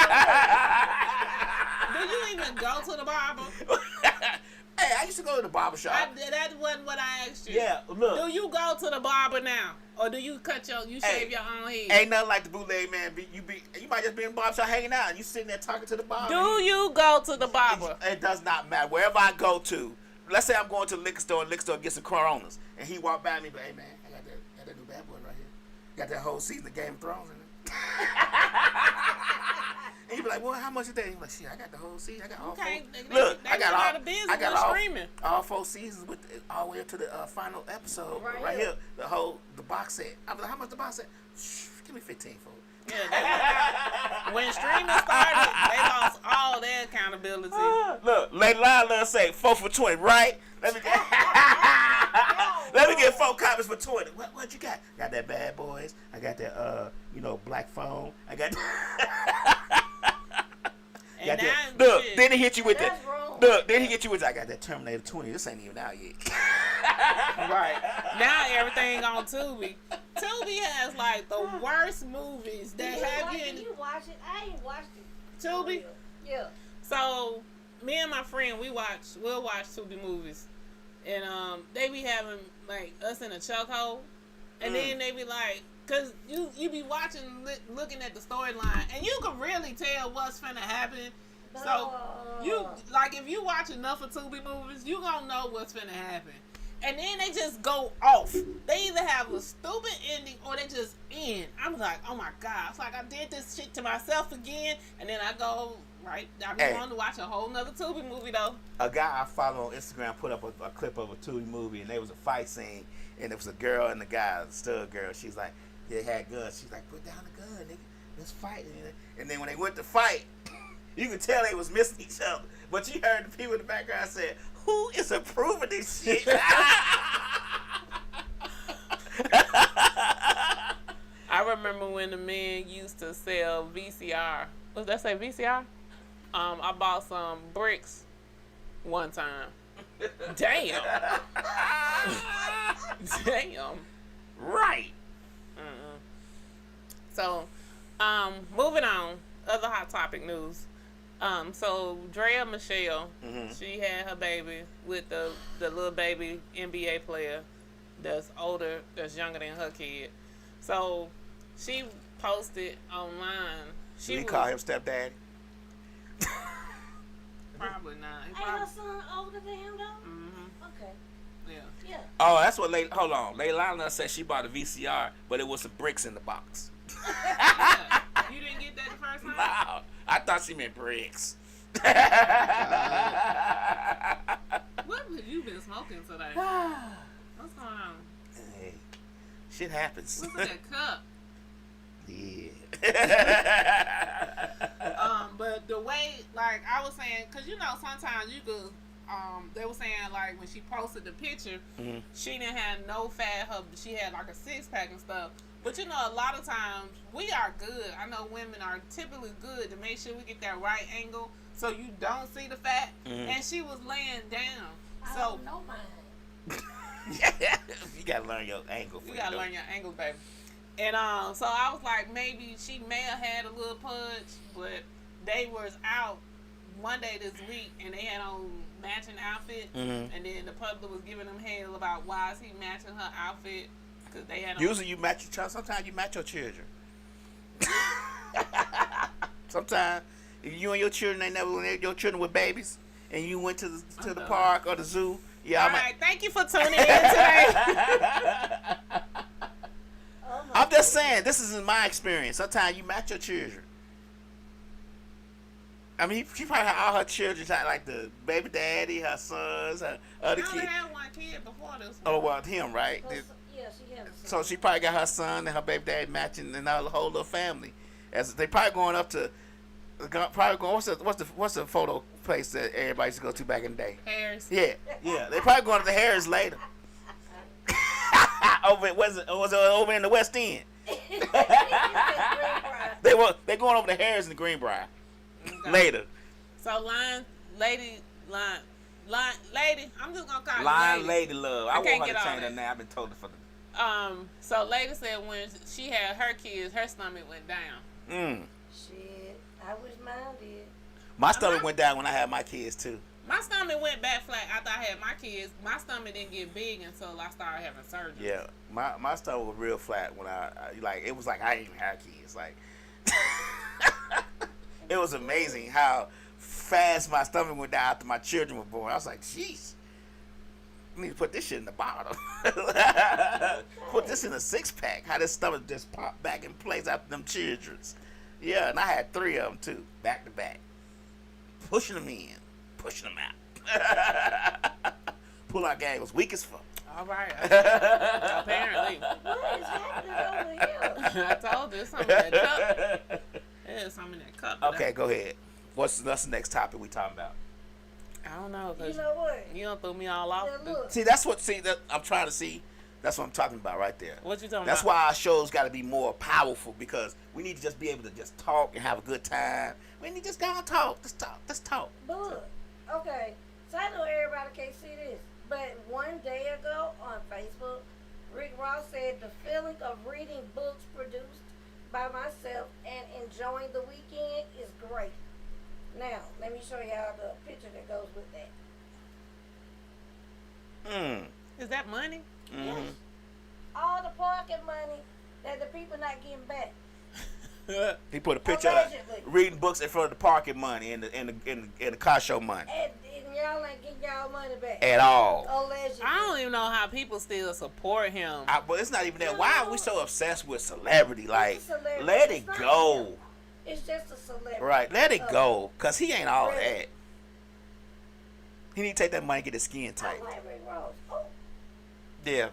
do you even go to the barber? Hey, I used to go to the barber shop. That wasn't what I asked you. Yeah, look. Do you go to the barber now, or do you shave your own head? Ain't nothing like the bootleg man. You might just be in the barber shop hanging out, and you sitting there talking to the barber. Do you go to the barber? It does not matter. Wherever I go to, let's say I'm going to the liquor store and get some Coronas, and he walked by me, but hey man, I got that new bad boy right here. Got that whole season of Game of Thrones in it. And he be like, well, how much is that? He be like, shit, I got the whole season. I got all four. Look, I got all 4 seasons with all the way up to the final episode right here. The box set. I was like, how much the box set? Shh, give me 15 for it. Yeah, when streaming started, they lost all their accountability. Look, Lady Lila say 4 for 20, right? Let me get 4 copies for 20. What you got? Got that Bad Boys. I got that Black Phone. I got look, then he hit you with that. Look, then he hit you with I got that Terminator 20. This ain't even out yet. Right. Now everything on Tubi. Tubi has like the worst movies that have you in. Did you watch it? I ain't watched it. Tubi? Yeah. So me and my friend we'll watch Tubi movies. And they be having like us in a chokehold. And then they be like, cause you be watching, looking at the storyline, and you can really tell what's finna happen. So you like if you watch enough of Tubi movies, you gonna know what's finna happen. And then they just go off. They either have a stupid ending or they just end. I'm like, oh my god! It's like I did this shit to myself again, and then I go right. I be wanting to watch a whole nother Tubi movie though. A guy I follow on Instagram put up a clip of a Tubi movie, and there was a fight scene, and it was a girl and the guy, a stud girl. She's like, they had guns. She's like, put down the gun, nigga. Let's fight. And then when they went to fight, you could tell they was missing each other. But you heard the people in the background say, who is approving this shit? I remember when the men used to sell VCR. What did that say, VCR? I bought some bricks one time. Damn. Damn. Right. So, moving on. Other hot topic news. So Drea Michelle, she had her baby with the little baby NBA player that's older, that's younger than her kid. So she posted online. Should we call him stepdaddy? Probably not. Ain't her son older than him though? Okay. Yeah. Oh, that's what hold on. Leilana said she bought a VCR, but it was some bricks in the box. Yeah. You didn't get that the first time? No, I thought she meant bricks. What have you been smoking today? What's going on? Hey, shit happens. What's in that cup? Yeah. But the way, like I was saying, because sometimes you could they were saying like when she posted the picture, she didn't have no fat. She had like a 6-pack and stuff. But you know, a lot of times we are good. I know women are typically good to make sure we get that right angle so you don't see the fat. And she was laying down. I So don't know mine. You gotta learn your angle. you gotta learn your angle, baby. And so I was like, maybe she may have had a little punch, but they was out one day this week and they had on matching outfits, and then the public was giving them hell about why is he matching her outfit because they had on. Usually you match your child. Sometimes you match your children. Sometimes if you and your children ain't never your children were babies and you went to the park or the zoo. Yeah, all right, thank you for tuning in today. I'm just saying, this is in my experience. Sometimes you match your children. I mean, she probably had all her children, like the baby daddy, her sons, her other I only kids. had one kid before this one. Oh, well, him, right? Yeah, she had a So she probably got her son and her baby daddy matching, and the whole little family. As they probably going up to, what's the photo place that everybody used to go to back in the day? Harris. Yeah. They probably going to the Harris later. Was it over in the West End? They going over to Harris and the Greenbrier later. So lady, I'm just gonna call Line her Lady Love. I can't want her get to all change her that. name. I've been told it for the. So lady said when she had her kids, her stomach went down. Shit, I wish mine did. My stomach went down when I had my kids too. My stomach went back flat after I had my kids. My stomach didn't get big until I started having surgery. Yeah, my stomach was real flat when I like it was like I didn't even have kids. Like it was amazing how fast my stomach went down after my children were born. I was like, jeez, I need to put this shit in the bottle. Put this in a 6-pack. How this stomach just popped back in place after them children's. Yeah, and I had 3 of them too, back to back, pushing them in. Pushing them out. Pull out gang was weak as fuck. All right. Apparently. What is happening over here? I told you, something in that cup. There's something in that cup. Okay, go ahead. What's the next topic we talking about? I don't know. You 'Cause know what? you don't throw me all off. Yeah, look. See, that I'm trying to see. That's what I'm talking about right there. What you talking That's about? why our shows got to be more powerful because we need to just be able to just talk and have a good time. We need to just go and talk. Just talk. Let's talk. But look, okay, so I know everybody can't see this, but one day ago on Facebook, Rick Ross said the feeling of reading books produced by myself and enjoying the weekend is great. Now, let me show y'all the picture that goes with that. Is that money? Yes. All the parking money that the people not getting back. He put a picture of Allegedly. reading books in front of the parking money and the car show money And y'all ain't getting y'all money back. at all. Allegedly. I don't even know how people still support him. But it's not even that. Why are we so obsessed with celebrity? Like, It's a celebrity. let it It's not go. him. It's just a celebrity. Right, let it go. Because he ain't all Really? that. He need to take that money and get his skin I tight. like Rick Ross. Oh, Yeah.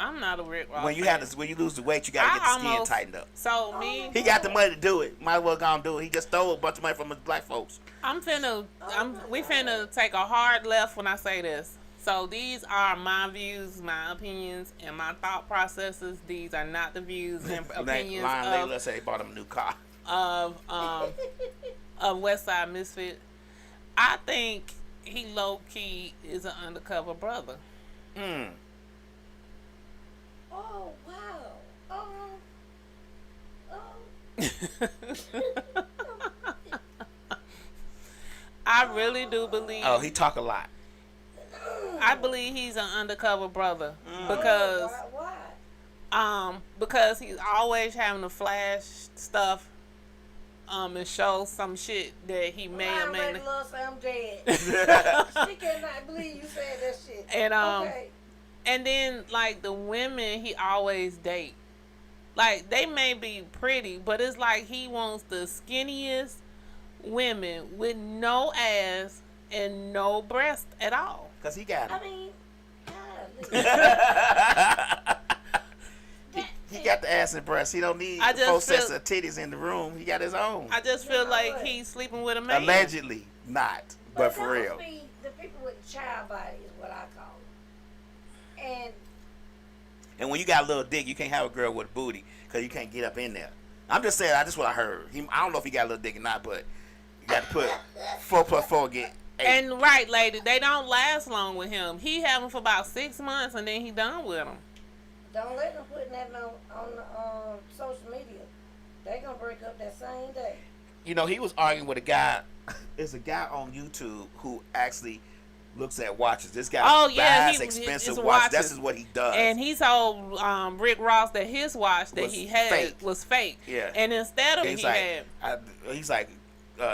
I'm not a Rick Ross When you fan. when you lose the weight, you got to get the skin almost- tightened up. So me, He got the money to do it. Might as well go and do it. He just stole a bunch of money from his black folks. we finna take a hard left when I say this. So these are my views, my opinions, and my thought processes. These are not the views and opinions Line Layla say he bought him a new car. of WestSide MisFit. I think he low key is an undercover brother. oh wow. I really do believe. Oh, he talk a lot. I believe he's an undercover brother because Why? because he's always having to flash stuff and show some shit that he may or may Line not. Love say I'm dead. She cannot believe you said that shit. And okay. and then like the women he always date, like they may be pretty, but it's like he wants the skinniest women with no ass and no breast at all. Because he got I it. mean, golly. He got the ass and breast. He don't need I just four sets feel- of titties in the room. He got his own. I just feel No, like but- he's sleeping with a man. Allegedly not. But for those real. be the people with the child body is what I call them. And when you got a little dick, you can't have a girl with a booty because you can't get up in there. I'm just saying, that's what I heard. I don't know if he got a little dick or not, but you got to put 4 plus 4 get 8. And right, lady, they don't last long with him. He had them for about 6 months, and then he done with them. Don't let them put that on social media. They gonna break up that same day. You know, he was arguing with a guy. There's a guy on YouTube who actually looks at watches. This guy buys expensive watches. This is what he does. And he told Rick Ross that his watch that he had was fake. Yeah. And instead of he's like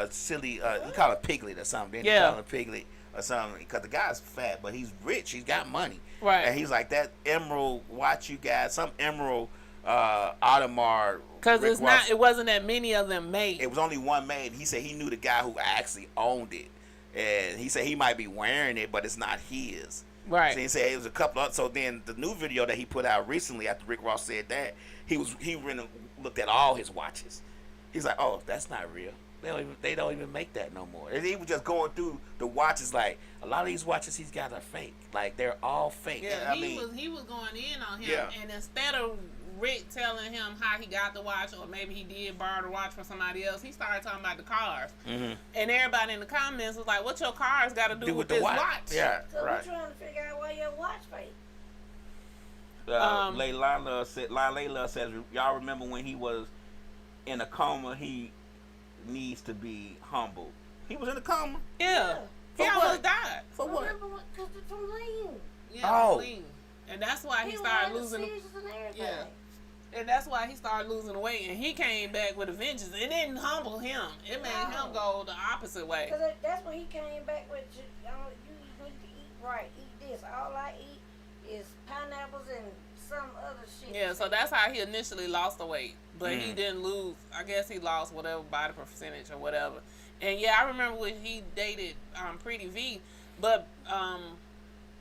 silly. He called it Piglet or something. Yeah. He called it Piglet or something because the guy's fat, but he's rich. He's got money. Right. And he's like, that emerald watch you got, some emerald Audemars. Because it wasn't that many of them made. It was only one made. He said he knew the guy who actually owned it. And he said he might be wearing it, but it's not his. Right. So he said it was a couple of. So then the new video that he put out recently after Rick Ross said that, he really looked at all his watches. He's like, oh, that's not real. They don't even make that no more. And he was just going through the watches, like a lot of these watches he's got are fake. Like they're all fake. Yeah, he was going in on him, Yeah. and instead of Rick telling him how he got the watch, or maybe he did borrow the watch from somebody else, he started talking about the cars. Mm-hmm. And everybody in the comments was like, "What your cars got to do with this watch?" Yeah, So right. we're trying to figure out why your watch fake. Layla says, y'all remember when he was in a coma? He needs to be humble. He was in a coma. Yeah. For He what? almost died. For what? Remember what? Because it's from lean. Yeah, Oh. clean. And that's why he was started having losing. seizures and everything. Yeah. And that's why he started losing weight, and he came back with a vengeance. It didn't humble him. It made him go the opposite way. Because that's when he came back with, you need to eat right. Eat this. All I eat is pineapples and some other shit. Yeah, so that's how he initially lost the weight. But he didn't lose. I guess he lost whatever body percentage or whatever. And yeah, I remember when he dated Pretty V. But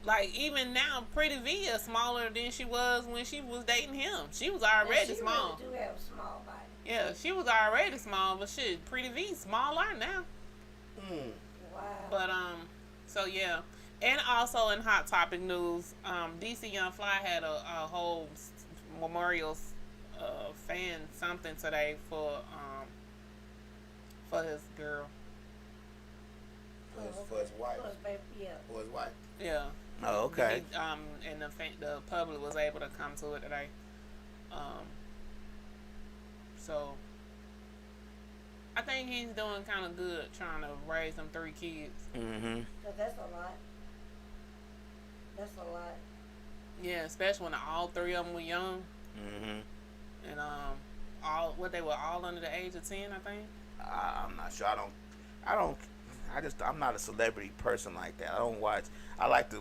like even now, Pretty V is smaller than she was when she was dating him. She was already small. She really do have a small body. Yeah, she was already small, but shit, Pretty V smaller now. Wow. But so yeah. And also in Hot Topic news, DC Young Fly had a whole memorial fan something today for his girl. For his wife. For his baby, yeah. For his wife. Yeah. Oh, okay. And the public was able to come to it today. So I think he's doing kind of good trying to raise them 3 kids. Mm-hmm. Cause that's a lot. That's a lot. Yeah, especially when all 3 of them were young. Mm-hmm. And they were all under the age of 10, I think. I'm not sure. I'm not a celebrity person like that. I don't watch.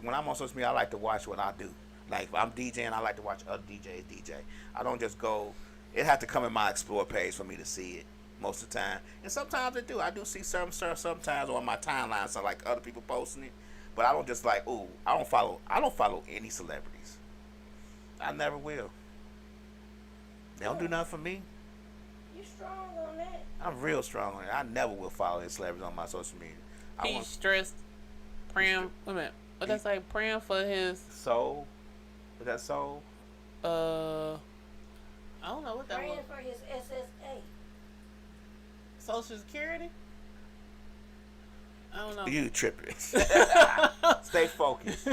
When I'm on social media, I like to watch what I do. Like if I'm DJing, I like to watch other DJs DJ. I don't just go. It has to come in my explore page for me to see it most of the time. And sometimes I do. I do see some stuff sometimes on my timeline, so like other people posting it. But I don't just like, ooh, I don't follow any celebrities. I never will. They don't do nothing for me. You strong on that? I'm real strong on it. I never will follow any celebrities on my social media. He's stressed, praying. Wait a minute. What they say? Praying for his soul. Is that soul? I don't know what that Praying was. for his SSA. Social Security. I don't know. You tripping. Stay focused.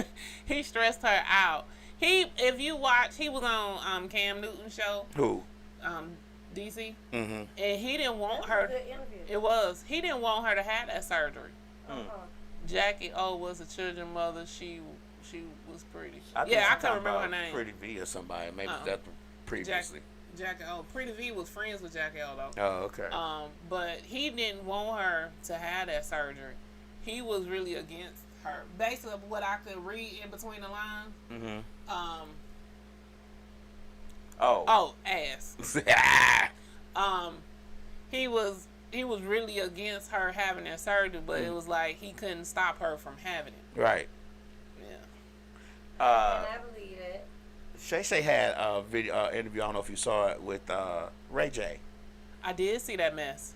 He stressed her out. If you watch, he was on Cam Newton's show. Who? DC. Mm-hmm. And he didn't want That's her. a good interview. It was. He didn't want her to have that surgery. Uh-uh. Jackie O was a children's mother. She was pretty. I couldn't remember her name. Pretty V or somebody. Maybe that previously. Jackie O. Pretty V was friends with Jackie O though. Oh, okay. But he didn't want her to have that surgery. He was really against her. Basically, what I could read in between the lines. Mm-hmm. Ass. He was really against her having that surgery, but it was like he couldn't stop her from having it. Right. Yeah. And I believe that. Shay had a video interview. I don't know if you saw it with Ray J. I did see that mess.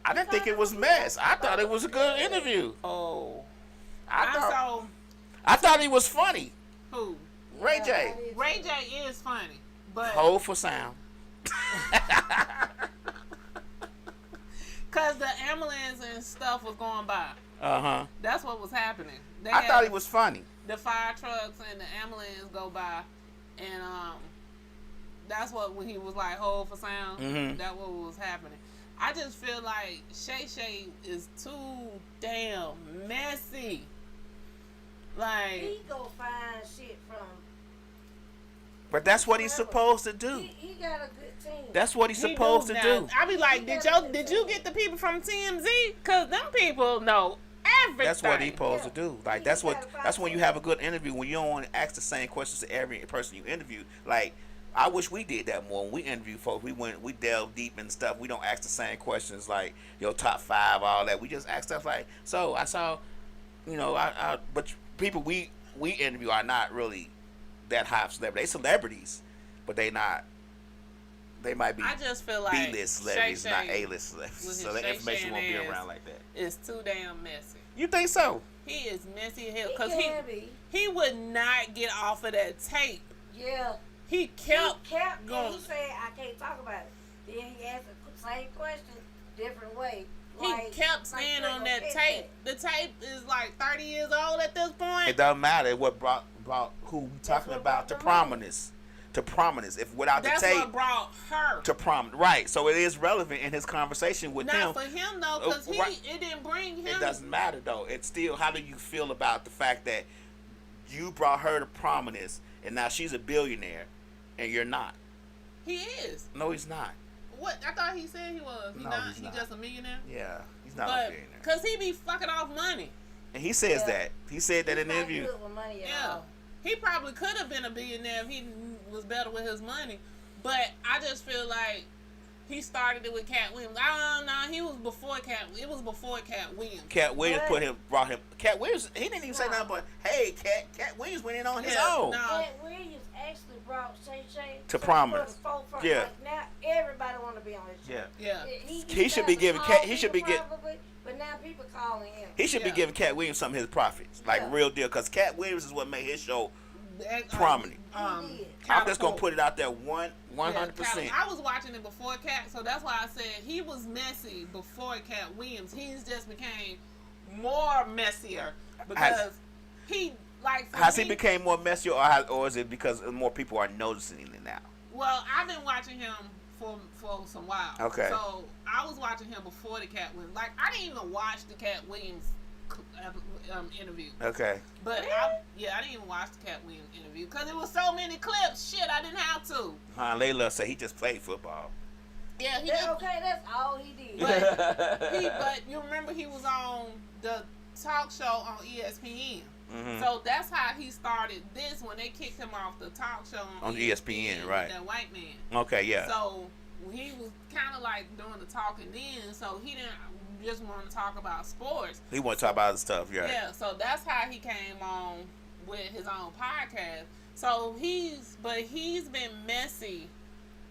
I didn't think it was mess. I thought it was a good interview. Oh. I thought he was funny. Who? Ray J. Ray J is funny, but Hold for sound. cause the ambulance and stuff was going by. That's what was happening. I thought he was funny. The fire trucks and the ambulance go by, and that's what when he was like hold for sound. That what was happening. I just feel like Shay Shay is too damn messy. Like He go find shit from. But that's what he's supposed to do. He got a good team. That's what he's supposed to do. I be like, did you get the people from TMZ? Cause them people know everything. That's what he's supposed to do. Like that's when you have a good interview, when you don't want to ask the same questions to every person you interview. Like I wish we did that more. When we interview folks, we delve deep in stuff. We don't ask the same questions like your top 5, all that. We just ask stuff like, so I saw, but people we interview are not really that high of celebrity. They celebrities, but they not. They might be. I just feel like B-list celebrities, Shay not Shay A-list celebrities. with So his the Shay information Shay won't be ass around like that. It's too damn messy. You think so? He is messy as hell He because can be. he would not get off of that tape. Yeah. He kept going. He said, I can't talk about it. Then he asked the same question, different way. He kept saying on that tape. The tape is like 30 years old at this point. It doesn't matter what brought who we talking about to prominence. To prominence. If without That's the tape, what brought her to prominence. Right. So it is relevant in his conversation with Not them. for him though, because it didn't bring him. It doesn't matter though. It's still, how do you feel about the fact that you brought her to prominence and now she's a billionaire and you're not? He is. No, he's not. What? I thought he said he was. No, he's not. He's just a millionaire. Yeah, he's not a But billionaire. because he be fucking off money. And he says that. He said that in the interview. Yeah. He probably could have been a billionaire if he was better with his money. But I just feel like he started it with Cat Williams. No, he was before Cat. It was before Cat Williams. Cat Williams brought him. Cat Williams, he didn't even say nothing but, hey, Cat Williams went in on his own. No. Cat Williams actually brought Shay Shay to prominence. Yeah. Like now everybody want to be on his show. Yeah. He should be giving Cat. He should be getting. But now people calling him. He should be giving Cat Williams some of his profits, like real deal, because Cat Williams is what made his show prominent. I'm just gonna put it out there 100%. I was watching it before Cat, so that's why I said he was messy before Cat Williams. He's just became more messier because Has he became more messier, or is it because more people are noticing it now? Well, I've been watching him for some while. Okay. So I was watching him before the Cat Williams. Like I didn't even watch the Cat Williams interview. Okay. But I didn't even watch the Cat Williams interview because it was so many clips. Shit, I didn't have to. Layla said he just played football. Yeah, okay, that's all he did. But you remember he was on the talk show on ESPN. Mm-hmm. So that's how he started this when they kicked him off the talk show on ESPN, right? That white man. Okay, yeah. So he was kind of like doing the talking then, so he didn't just want to talk about sports. He want to talk about other stuff, yeah. Yeah, so that's how he came on with his own podcast. So he's been messy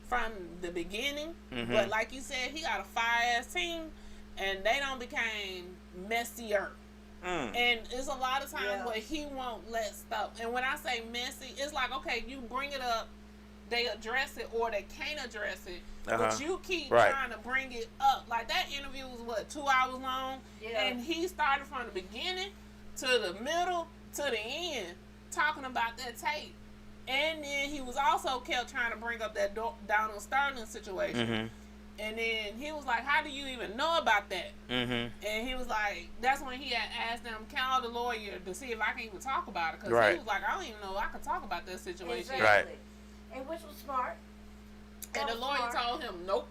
from the beginning, but like you said, he got a fire-ass team, and they don't became messier. And it's a lot of times where he won't let stuff. And when I say messy, it's like, okay, you bring it up, they address it, or they can't address it, but you keep trying to bring it up. Like that interview was 2 hours long, and he started from the beginning to the middle to the end talking about that tape. And then he was also kept trying to bring up that Donald Sterling situation. And then he was like, how do you even know about that? And he was like, that's when he had asked them, call the lawyer to see if I can even talk about it. Because he was like, I don't even know I can talk about that situation. Exactly. Right. And which was smart. And the lawyer told him, nope.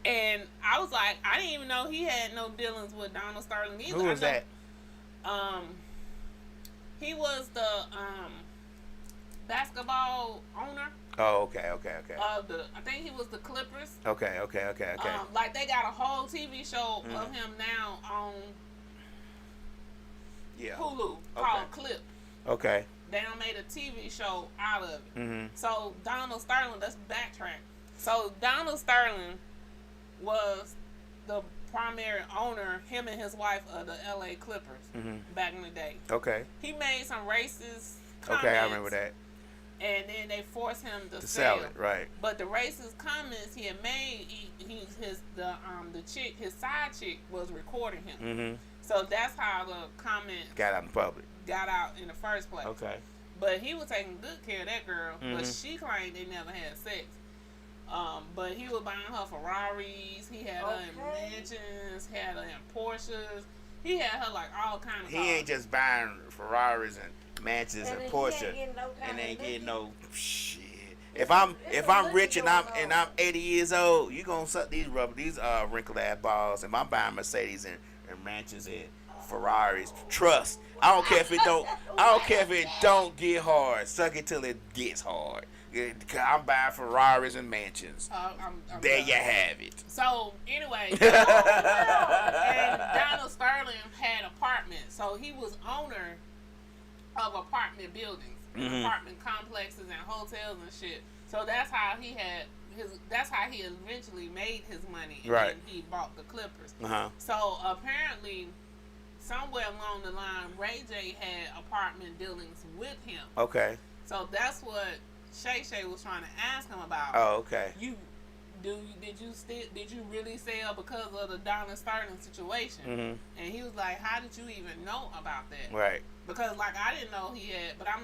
And I was like, I didn't even know he had no dealings with Donald Sterling either. Who was that? He was the basketball owner. Oh, okay. I think he was the Clippers. Okay. Like they got a whole TV show of him now on Hulu called Clip. Okay. They done made a TV show out of it. So Donald Sterling, let's backtrack. So Donald Sterling was the primary owner, him and his wife, of the LA Clippers back in the day. Okay. He made some racist comments. Okay, I remember that. And then they forced him to sell it, right? But the racist comments he had made, the chick, his side chick, was recording him. Mm-hmm. So that's how the comment Got out in public. got out in the first place. Okay. But he was taking good care of that girl. Mm-hmm. But she claimed they never had sex. But he was buying her Ferraris. He had her in mansions. Had her in Porsches. He had her like all kind of. He ain't just buying Ferraris and mansions and Porsche, and ain't getting no shit. If I'm rich and I'm 80 years old, you gonna suck these wrinkled ass balls. If I'm buying Mercedes and mansions and Ferraris, trust. I don't care if it don't get hard. Suck it till it gets hard. I'm buying Ferraris and mansions. I'm there done. you have it. So anyway, and Donald Sterling had apartments, so he was owner of apartment buildings, apartment complexes, and hotels and shit. So that's how he had that's how he eventually made his money. And Right. then he bought the Clippers. Uh-huh. So apparently, somewhere along the line, Ray J had apartment buildings with him. Okay. So that's what Shay Shay was trying to ask him about. Oh, okay. Did you really sell because of the Donald Sterling situation? Mm-hmm. And he was like, how did you even know about that? Right. Because like I didn't know he had, but I'm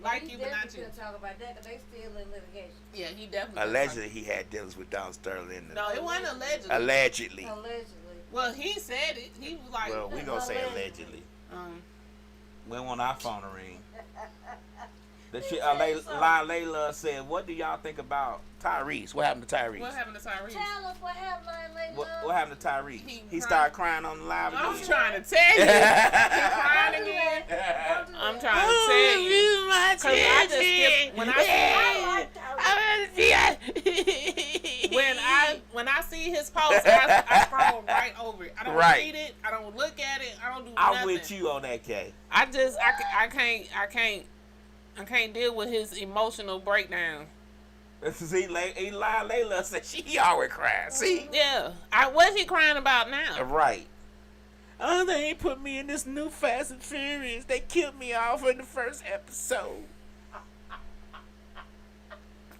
like He you, but not definitely you. couldn't talk about that because they still in litigation. Yeah, he definitely. Allegedly, he had dealings with Donald Sterling. No, it wasn't allegedly. Allegedly. Allegedly. Well, he said it. He was like, Well, we gonna say allegedly. We want our phone to ring. The shit, Layla said, "What do y'all think about Tyrese? What happened to Tyrese? What happened to Tyrese? Tell us what happened, Layla. What happened to Tyrese? He He cried. started crying on the live again. I'm trying to tell you. He crying again. I'm trying to tell you. Cause I just skip, when I see his post, I scroll right over it. I don't read it. I don't look at it. I don't do nothing. I'm with you on that, Kay. I can't deal with his emotional breakdown. See, Layla said she always crying. See? Yeah. What's he crying about now? Right. Oh, they ain't put me in this new Fast and Furious. They killed me off in the first episode.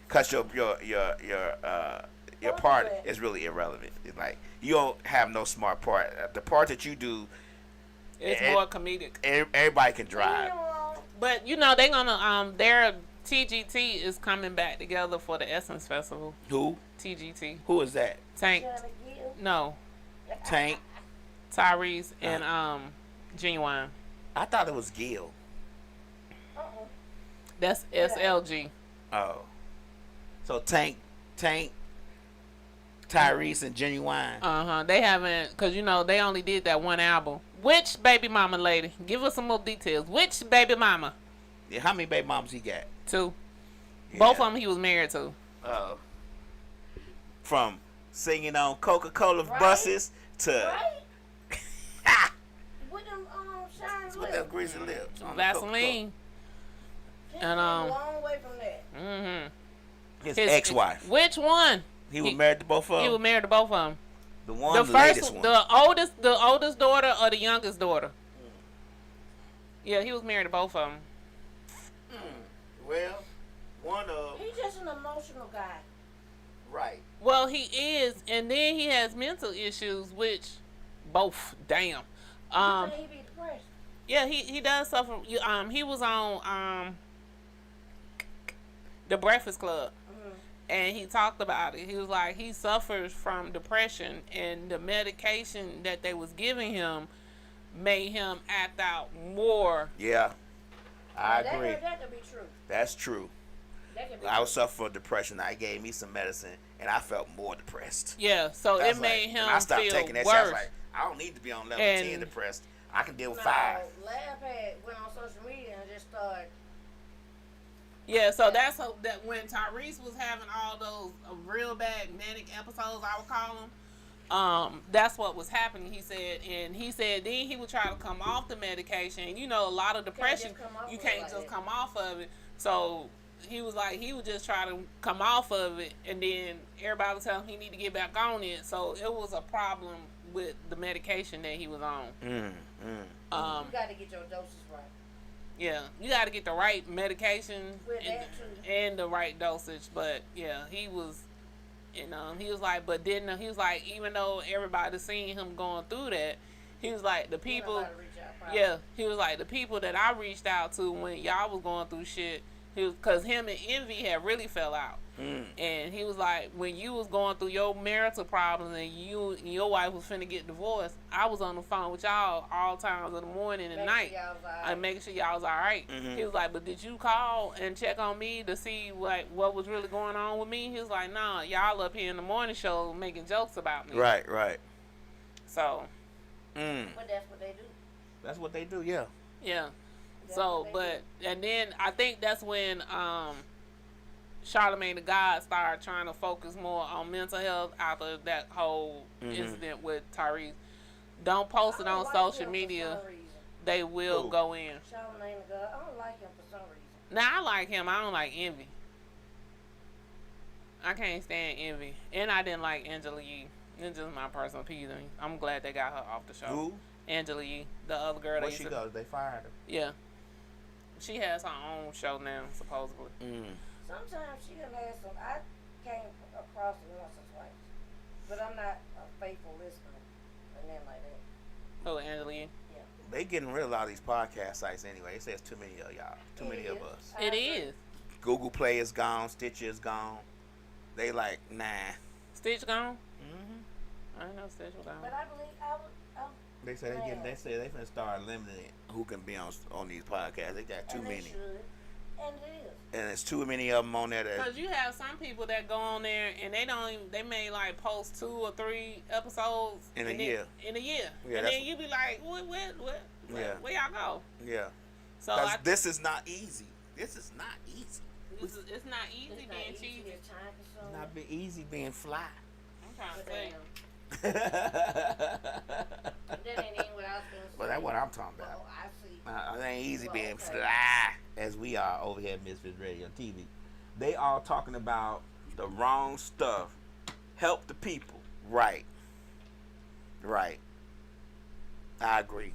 Cause your part is really irrelevant. It's like you don't have no smart part. The part that you do, it's more comedic. Everybody can drive. But you know they gonna their TGT is coming back together for the Essence Festival. Who? TGT. Who is that? Tank. No. Tank. Tyrese and Genuine. I thought it was Gil. That's SLG. Oh. So Tank, Tyrese, and Genuine. They haven't, cause you know they only did that one album. Which baby mama lady? Give us some more details. Which baby mama? Yeah, how many baby moms he got? 2. Yeah. Both of them he was married to. Oh. From singing on Coca-Cola buses to with them shiny with them greasy lips on Vaseline. And a long way from that. His ex-wife. Which one? He was married to both of them. He was married to both of them. The latest one. The oldest daughter or the youngest daughter? Yeah, he was married to both of them. Well, one of He's just an emotional guy. right. Well, he is, and then he has mental issues, which both. Damn. He be depressed. Yeah, he does suffer. He was on the Breakfast Club. And he talked about it. He was like, he suffers from depression, and the medication that they was giving him made him act out more. Yeah, I agree. That could be true. That's true. That could be I was suffering from depression. I gave me some medicine, and I felt more depressed. Yeah, so it made him I stopped feel taking that worse. shit. I was like, I don't need to be on level 10 depressed. I can deal with 5. Lab went on social media and just started. Yeah, so that's that when Tyrese was having all those real bad manic episodes, I would call them. That's what was happening. He said then he would try to come off the medication. You know, a lot of depression, you can't just come off of it. So he was like, he would just try to come off of it, and then everybody would tell him he need to get back on it. So it was a problem with the medication that he was on. You got to get your doses right. Yeah, you got to get the right medication With that too. and the right dosage. But yeah, he was, he was like, but then he was like, even though everybody seen him going through that, he was like, the people, he was like, the people that I reached out to when y'all was going through shit, because him and Envy had really fell out. And he was like, when you was going through your marital problems and you and your wife was finna get divorced, I was on the phone with y'all all times of the morning and night. And making sure y'all was all right. He was like, but did you call and check on me to see what was really going on with me? He was like, nah, y'all up here in the morning show making jokes about me. Right. So. But that's what they do. That's what they do, yeah. Yeah. So, and then I think that's when Charlamagne the God started trying to focus more on mental health after that whole incident with Tyrese. Don't post it on social media. They will go in. Charlamagne the God, I don't like him for some reason. Now, I like him. I don't like Envy. I can't stand Envy. And I didn't like Angela Yee. It's just my personal opinion. I'm glad they got her off the show. Who? Angela Yee, the other girl. Where she goes? They fired her. Yeah. She has her own show now, supposedly. Sometimes she done had some. I came across it once or twice, but I'm not a faithful listener and then like that. Oh, Angela Yee? Yeah. They getting rid of a lot of these podcast sites anyway. It says too many of y'all. Too many of us. It is. Google Play is gone. Stitcher is gone. They like, nah. Stitch gone? I didn't know Stitch was gone. But I believe They say they finna start limiting who can be on these podcasts. They got too many. And it is. And it's too many of them on there. Because you have some people that go on there and they may like post 2 or 3 episodes in a year. Yeah, and then you be like, what? Where y'all go? Yeah. So this is not easy. This is not easy. It's not easy being cheesy. It's not be easy being fly. I'm trying to tell you. That ain't even what I was gonna say. But that's what I'm talking about. Oh, I see. It ain't easy being fly as we are over here at Misfits Radio TV. They all talking about the wrong stuff. Help the people. Right. I agree.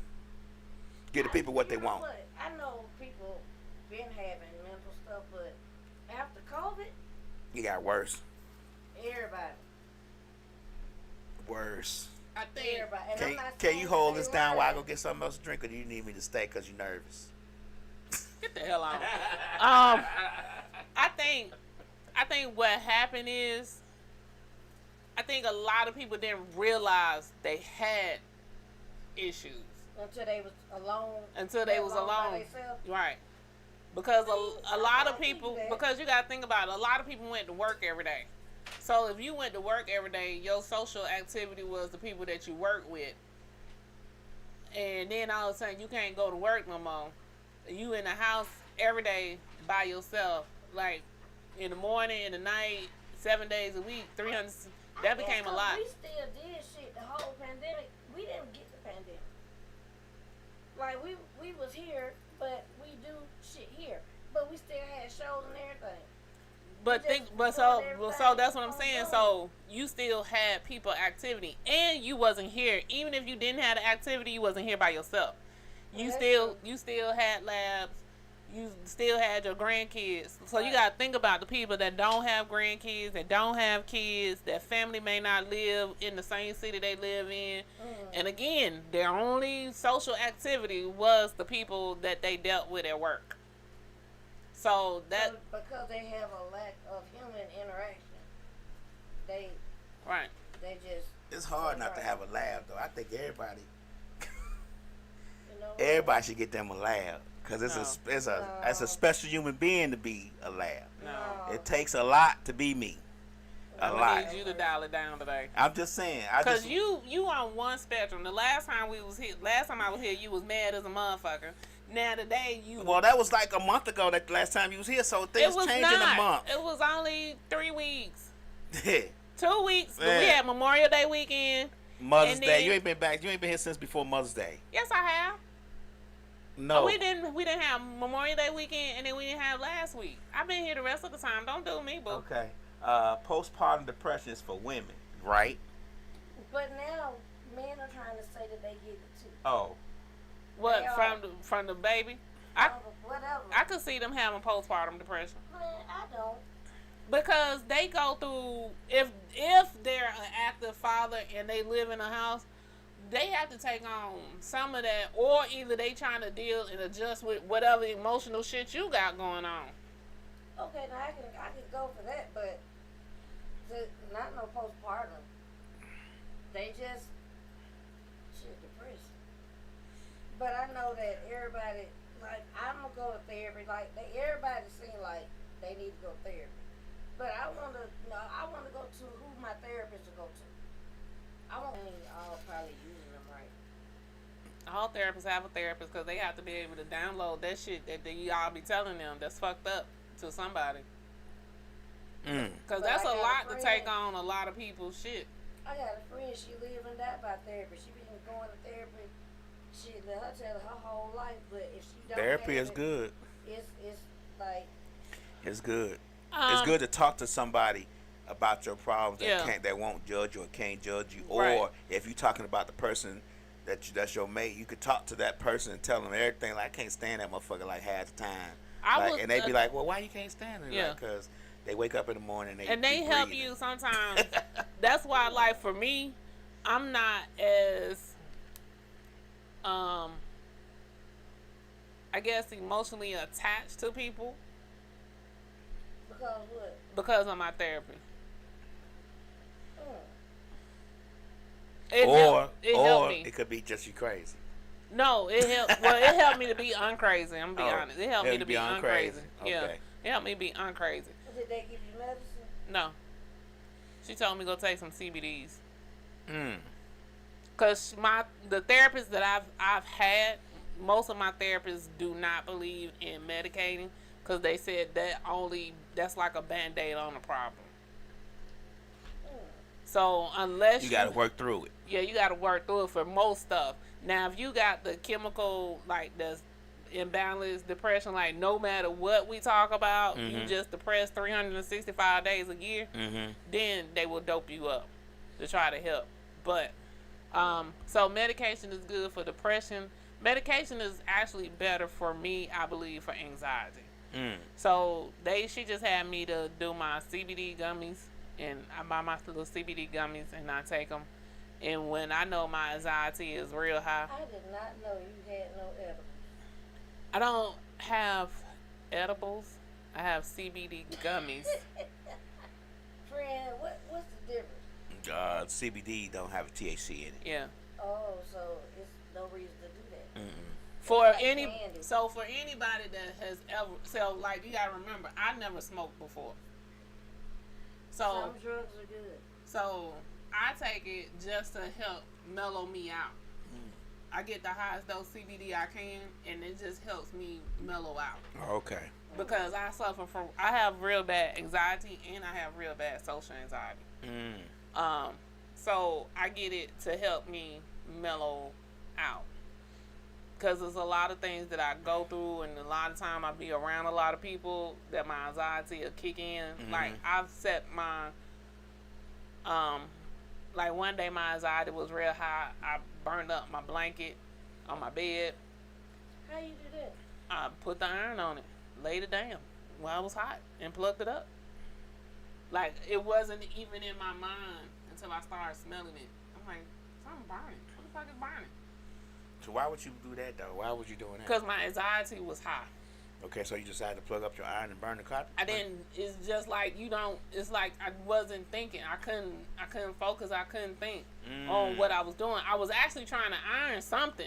Give the people what they want. What? I know people been having mental stuff, but after COVID, You got worse. everybody. Worse. I think. Everybody. And I'm not Can saying you hold they this down while I right. go get something else to drink, or do you need me to stay because you're nervous? Get the hell out. I think what happened is, I think a lot of people didn't realize they had issues Until they was alone. By themselves. Right. Because a lot of people, because you got to think about it, a lot of people went to work every day. So if you went to work every day, your social activity was the people that you work with. And then all of a sudden you can't go to work no more. You in the house every day by yourself, like in the morning, in the night, 7 days a week, 300. That became a lot. We still did shit the whole pandemic. We didn't get the pandemic. Like we was here, but we do shit here. But we still had shows and everything. So that's what I'm saying. So you still had people activity, and you wasn't here. Even if you didn't have the activity, you wasn't here by yourself. You still had labs. You still had your grandkids. So you gotta think about the people that don't have grandkids, that don't have kids, that family may not live in the same city they live in. And again, their only social activity was the people that they dealt with at work. So that because they have a lack of human interaction, they just. It's hard not to have a lab, though. I think everybody You know, everybody should get them a lab, because it's a special human being to be a lab. no. It takes a lot to be me. A lot. I need you to dial it down today. I'm just saying. Cause you on one spectrum. The last time I was here, you was mad as a motherfucker. Now today you. Well, that was like a month ago. That last time you was here, so things changed in a month. It was only 3 weeks. 2 2 weeks. Man. We had Memorial Day weekend. Mother's And Day. then- You ain't been back. You ain't been here since before Mother's Day. Yes, I have. No. We didn't have Memorial Day weekend, and then we didn't have last week. I've been here the rest of the time. Don't do me, boo. Okay. Postpartum depression is for women, right? But now men are trying to say that they get it too. Oh. What from the baby? Whatever. I could see them having postpartum depression. Man, I don't. Because they go through, if they're an active father and they live in a house, they have to take on some of that, or either they trying to deal and adjust with whatever emotional shit you got going on. Okay, now I can go for that, but not no postpartum. They just shit depressed. But I know that everybody, like, I'm gonna go to therapy. Like, everybody seem like they need to go to therapy. But I want to go to who my therapist to go to. I want all probably using them right. All therapists have a therapist because they have to be able to download that shit that y'all be telling them that's fucked up to somebody. Because that's a lot to take on a lot of people's shit. I got a friend, she live and die by therapy. She been going to therapy. She let her tell her whole life, but if she don't Therapy have is it, good. It's like It's good. It's good to talk to somebody about your problems that won't judge you or can't judge you. Right. Or if you're talking about the person that's your mate, you could talk to that person and tell them everything. Like, I can't stand that motherfucker like half the time. And they be like, well, why you can't stand it? Yeah. Because they wake up in the morning and they help breathing. you sometimes. That's why, like, for me, I'm not as I guess emotionally attached to people because what? because of my therapy. Or helped me. it could be just you crazy. No, it helped. Well, it helped me to be uncrazy. I'm gonna be honest. It helped me to be uncrazy. Yeah, Okay. it helped me be uncrazy. Did they give you medicine? No, she told me go take some CBDs. Cause the therapists that I've had, most of my therapists do not believe in medicating, cause they said that's like a Band-Aid on the problem. So unless you got to work through it. Yeah, you got to work through it for most stuff. Now, if you got the chemical, like, the imbalanced depression, like, no matter what we talk about, you just depressed 365 days a year, then they will dope you up to try to help. But, so medication is good for depression. Medication is actually better for me, I believe, for anxiety. So, she just had me to do my CBD gummies, and I buy my little CBD gummies, and I take them. And when I know my anxiety is real high. I did not know you had no edibles. I don't have edibles. I have CBD gummies. Friend, what's the difference? CBD don't have THC in it. Yeah. Oh, so it's no reason to do that. For like any, candy. so for anybody that has ever, so like you gotta remember, I never smoked before. So Some drugs are good. So I take it just to help mellow me out. I get the highest dose CBD I can, and it just helps me mellow out. Okay. Because I have real bad anxiety, and I have real bad social anxiety. So I get it to help me mellow out. Because there's a lot of things that I go through, and a lot of time I be around a lot of people that my anxiety will kick in. Like, I've set my, like one day my anxiety was real high. I burned up my blanket on my bed. How you do that? I put the iron on it, laid it down while it was hot, and plugged it up. Like, it wasn't even in my mind until I started smelling it. I'm like, something burning. What the fuck is burning? So why would you do that, though? Why was you doing that? Because my anxiety was high. Okay, so you decided to plug up your iron and burn the cotton? I didn't. It's just like it's like I wasn't thinking. I couldn't focus. I couldn't think on what I was doing. I was actually trying to iron something,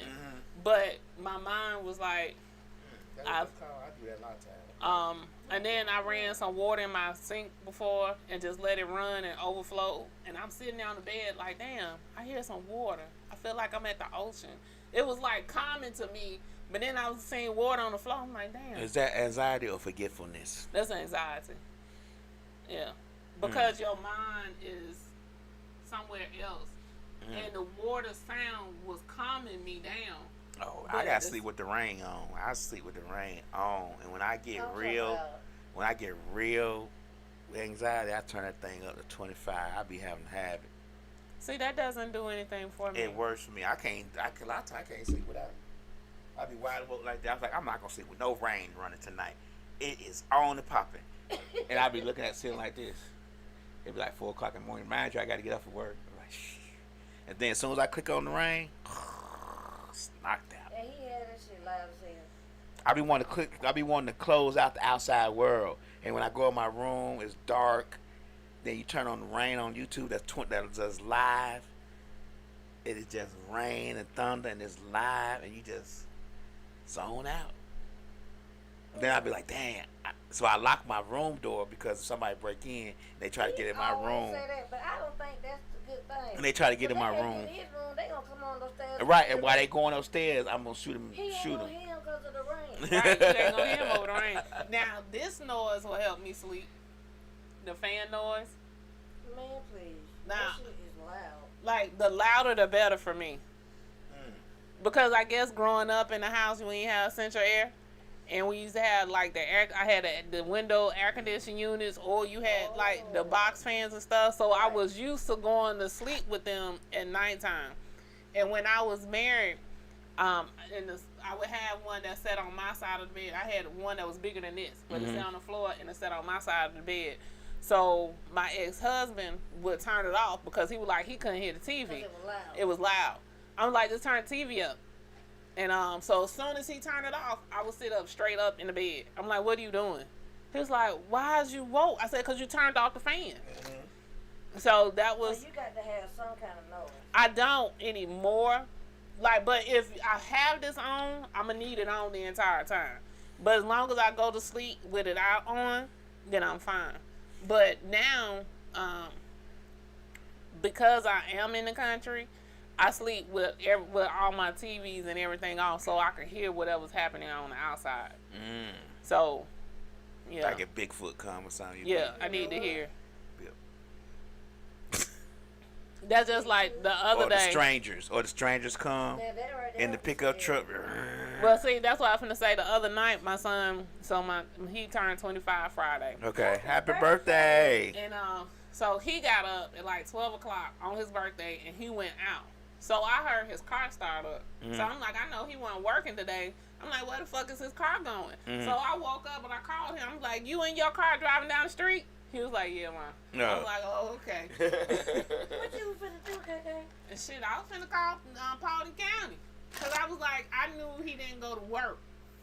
but my mind was like, I do that a lot of times. and then I ran some water in my sink before and just let it run and overflow. And I'm sitting there on the bed like, damn, I hear some water. I feel like I'm at the ocean. It was like calming to me. But then I was seeing water on the floor. I'm like, damn. Is that anxiety or forgetfulness? That's anxiety. Yeah. Because your mind is somewhere else. And the water sound was calming me down. Oh, But I gotta it's- sleep with the rain on. I sleep with the rain on, and when I get I'm real, talking about- when I get real anxiety, I turn that thing up to 25. I be having to have it. See, that doesn't do anything for me. It works for me. A lot of times I can't sleep without it. I be wide awake like that. I was like, I'm not gonna sleep with no rain running tonight. It is on and popping, and I be looking at the ceiling like this. It be like 4 o'clock in the morning. Mind you, I gotta get up for work. I'm like, shh. And then as soon as I click on the rain, it's knocked out. And he had that shit live as hell. I be wanting to close out the outside world. And when I go in my room, it's dark. Then you turn on the rain on YouTube. That's just live. It is just rain and thunder, and it's live, and you just zone out. Then I'll be like, damn. So I lock my room door because if somebody break in, they try to get in my He always room. say that, but I don't think that's the good thing. And they try to get in But my they room. in his room, they gonna come on those stairs. Right, and while they going upstairs, I'm gonna shoot He ain't them. gonna hear him because of the rain. Right, you ain't gonna hear him over the rain. Now, this noise will help me sleep. The fan noise. Man, please. Nah. That shit is loud. Like, the louder the better for me. Because I guess growing up in the house, we ain't have central air. And we used to have, like, the air. I had the window air conditioning units, or you had, like, the box fans and stuff. So I was used to going to sleep with them at nighttime. And when I was married, I would have one that sat on my side of the bed. I had one that was bigger than this, but it sat on the floor and it sat on my side of the bed. So my ex-husband would turn it off because he was like, he couldn't hear the TV. It was loud. It was loud. I'm like, just turn the TV up. And so as soon as he turned it off, I would sit up straight up in the bed. I'm like, what are you doing? He was like, why is you woke? I said, because you turned off the fan. So that Well, was, you got to have some kind of noise. I don't anymore. Like, but if I have this on, I'm going to need it on the entire time. But as long as I go to sleep with it out on, then I'm fine. But now, because I am in the country, I sleep with all my TVs and everything off so I can hear whatever's happening on the outside. So, yeah. Like if Bigfoot come or something. Yeah, I need to hear. Yeah. That's just like the other Or the day. strangers come Now, that right there in the was pickup scary. truck. Well, see, that's what I was finna say. The other night, my son, he turned 25 Friday. Okay, happy birthday. And so he got up at like 12 o'clock on his birthday and he went out. So I heard his car start up. So I'm like, I know he wasn't working today. I'm like, where the fuck is his car going? So I woke up and I called him. I'm like, you in your car driving down the street? He was like, yeah, man. No. I was like, oh, okay. What you finna do, KK? And shit, I was finna call Paulding County. Because I was like, I knew he didn't go to work.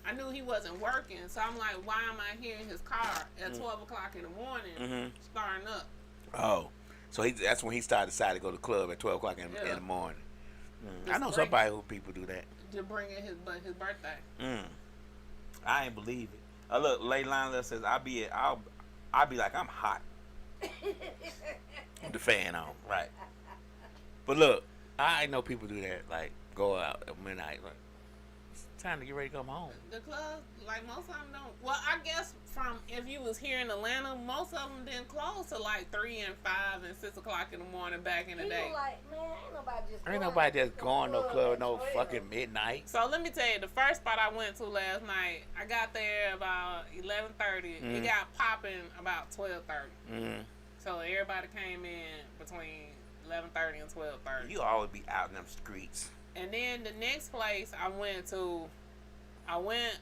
I knew he wasn't working. So I'm like, why am I hearing his car at 12 o'clock in the morning starting up? Oh, so that's when he decided to go to the club at 12 o'clock in the morning. I know somebody who people do that. To bring in his birthday. I ain't believe it. Look, Leilani says I'll be like I'm hot. With the fan on, right? But look, I know people do that. Like go out at midnight. Like, it's time to get ready to come home. The clubs, like most of them don't. Well, I guess from if you was here in Atlanta, most of them didn't close till like 3 and 5 and 6 o'clock in the morning back in the He day. was like, man, Ain't nobody just going no club no 12. fucking midnight. So let me tell you, the first spot I went to last night, I got there about 11:30. It got popping about 12:30. So everybody came in between 11:30 and 12:30. You always be out in them streets. And then the next place I went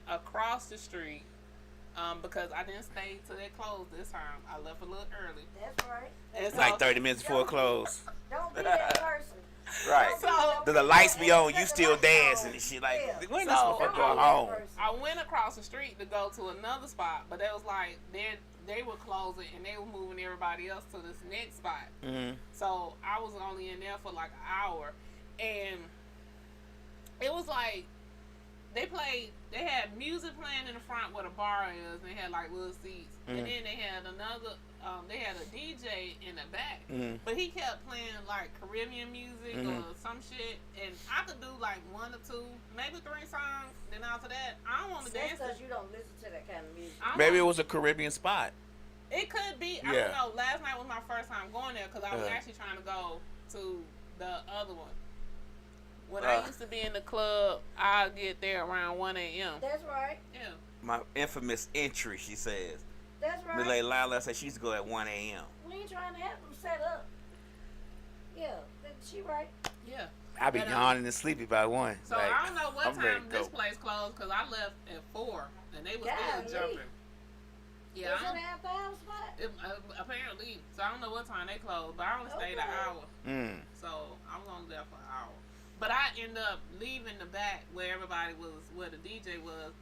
across the street because I didn't stay till they closed this time. I left a little early. That's right. And so, Like 30 minutes before it close. Don't be that person. Right. So- The lights be on, you still dancing and shit. Like, when this So- motherfucker go home? I went across the street to go to another spot, but it was like they were closing and they were moving everybody else to this next spot. So I was only in there for like an hour, and it was like they had music playing in the front where the bar is, and they had like little seats, and then they had they had a DJ in the back, but he kept playing like Caribbean music or some shit, and I could do like 1 or 2, maybe 3 songs. Then after that, I don't want to That's dance. because you don't listen to that kind of music. Maybe it was a Caribbean spot. It could be. I Yeah. don't know. Last night was my first time going there because I was Yeah. actually trying to go to the other one. When I used to be in the club, I'd get there around 1 a.m. That's right. Yeah. My infamous entry, she says. That's right. Miss Lady Lila said she used to go at 1 a.m. We ain't trying to have them set up. Yeah, she right. Yeah. I be yawning and sleepy by 1. So like, I don't know what I'm ready time to go. this place closed because I left at 4 and they was Golly. still jumping. Yeah. Is it after hours spot? Apparently. So I don't know what time they closed, but I only stayed an hour. So I'm going there for an hour. But I end up leaving the back where everybody was, where the DJ was.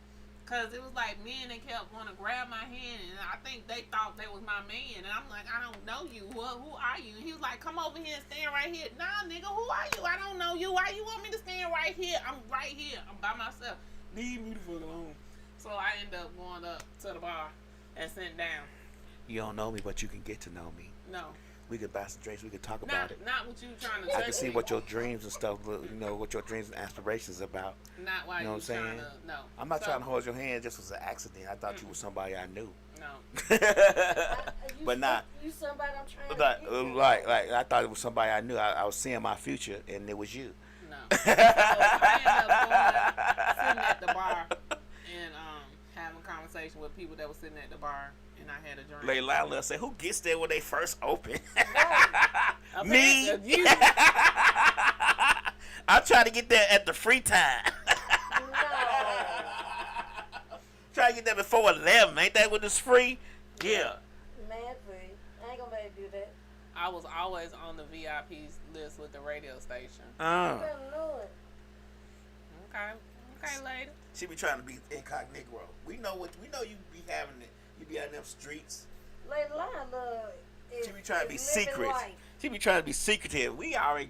Because it was like men that kept wanting to grab my hand, and I think they thought they was my man. And I'm like, I don't know you. Who are you? And he was like, come over here and stand right here. Nah, nigga, who are you? I don't know you. Why you want me to stand right here? I'm right here. I'm by myself. Leave me the fuck alone. So I end up going up to the bar and sitting down. You don't know me, but you can get to know me. No. We could buy some drinks. We could talk about it. Not what you trying to I say. can see what your dreams and stuff, what your dreams and aspirations about. Not why You know you what I'm trying saying? to, no. I'm not trying to hold your hand. Just was an accident. I thought you were somebody I knew. No. But not. You somebody I'm trying Like, to get like I thought it was somebody I knew. I was seeing my future, and it was you. No. So I ended up sitting at the bar and having a conversation with people that were sitting at the bar, and I had a drink. Lady Lila said, "Who gets there when they first open?" Me. Me. I'm trying to get there at the free time. Try to get there before 11. Ain't that when it's free? Yeah. Mad free. I ain't gonna be able to do that. I was always on the VIP list with the radio station. You better know it. Okay, lady. She be trying to be incognito. We know you be having it. You be out in them streets. Lady Lila is She be trying to be living secret. life. She be trying to be secretive. We already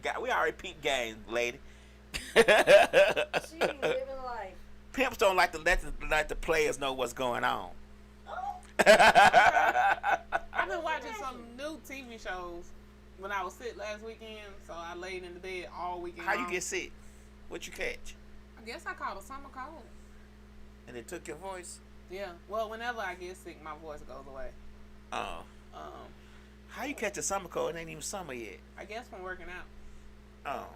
peep game, lady. She be living life. Pimps don't like to let the players know what's going on. Oh. I've been watching some new TV shows when I was sick last weekend, so I laid in the bed all weekend. How you long. get sick? What you catch? I guess I caught a summer cold. And it took your voice? Yeah. Well, whenever I get sick, my voice goes away. Oh. How you catch a summer cold? It ain't even summer yet. I guess from working out. Oh.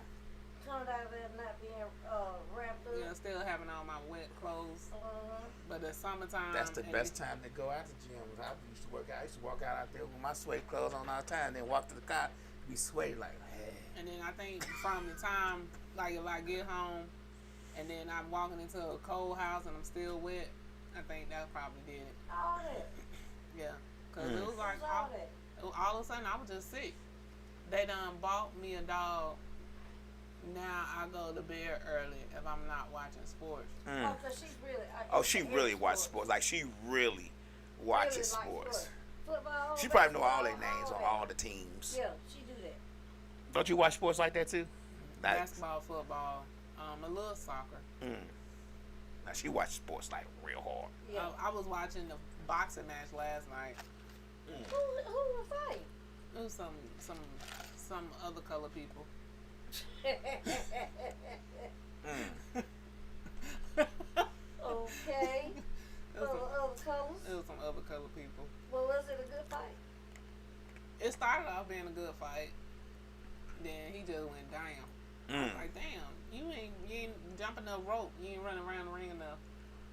Turned out there not being wrapped up. Yeah, still having on my wet clothes. But the summertime. That's the best time to go out to the gym. I used to work out. I used to walk out there with my sweat clothes on all the time, then walk to the car, be sweaty like, hey. And then I think from the time, like if I get home, and then I'm walking into a cold house and I'm still wet, I think that probably did it. All that. Yeah. Because it was like, All that. all of a sudden I was just sick. They done bought me a dog. Now I go to bed early if I'm not watching sports. Oh, 'cause she's really. She really watches sports. Like, she really watches sports. Football, She probably know all their baseball, names on that. all the teams. Yeah, she do that. Don't you watch sports like that, too? Basketball, football, a little soccer. Now, she watches sports, like, real hard. Yeah. I was watching the boxing match last night. Who was fighting? It was some other color people. Okay. Other colors. It was some other color people. Well, was it a good fight? It started off being a good fight. Then he just went down. I was like, damn, you ain't jumping no rope. You ain't running around the ring enough.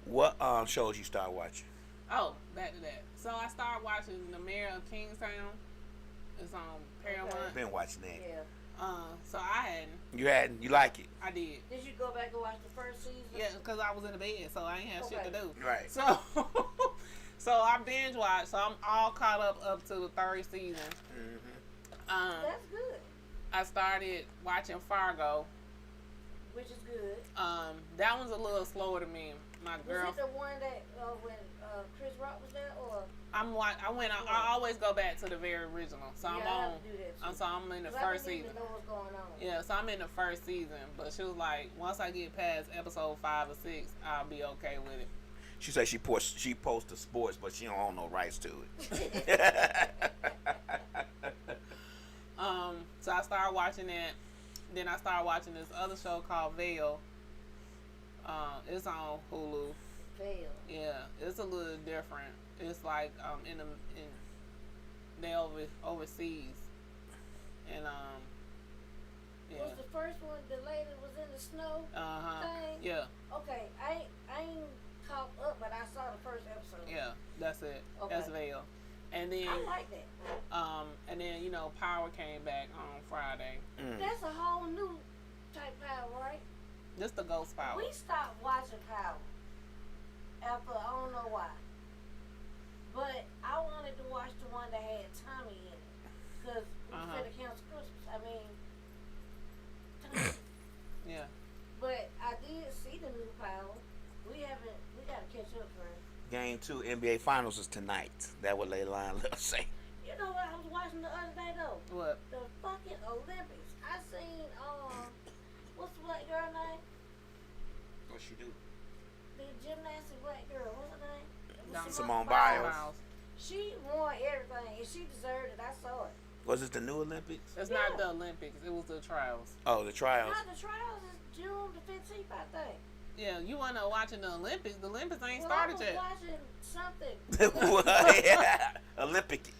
What shows you start watching? Oh, back to that. So I started watching The Mayor of Kingstown. It's on Paramount. I've been watching that. Yeah. So I hadn't. You hadn't? You like it? I did. Did you go back and watch the first season? Yeah, because I was in the bed, so I ain't have shit to do. Right. So, so I binge watched. So I'm all caught up to the third season. That's good. I started watching Fargo. Which is good. That one's a little slower to me. My girl. Was it the one that when Chris Rock was there, or? I always go back to the very original. So Yeah, I'm I on. have to do that too. So I'm in the 'Cause first I didn't season. even know what's going on. Yeah, so I'm in the first season, but she was like, once I get past episode 5 or 6, I'll be okay with it. She said she posts the sports, but she don't own no rights to it. So I started watching that. Then I started watching this other show called Veil. It's on Hulu. Veil. Yeah, it's a little different. It's like they overseas, and yeah. Was the first one the lady was in the snow thing? Yeah. Okay, I ain't caught up, but I saw the first episode. Yeah, that's it. Okay. That's Vale. And then, I like that. and then Power came back on Friday. That's a whole new type Power, right? This the Ghost Power. We stopped watching Power after I don't know why, but I wanted to watch the one that had Tommy in it because we finna cancel Christmas. I mean, Tommy. Yeah. But I did see the new Power. We gotta catch up first. Game 2 NBA Finals is tonight. That what Layline Love say. You know what I was watching the other day though? What? The fucking Olympics. I seen what's the black girl name? What she do? The gymnastic black girl. What's her name? Simone Biles. She won everything and she deserved it. I saw it. Was it the new Olympics? It's not the Olympics. It was the trials. Oh, the trials. Not the trials is June the 15th, I think. Yeah, you want to watching the Olympics? The Olympics ain't Well, started I was yet. watching something. Well, yeah. Olympics.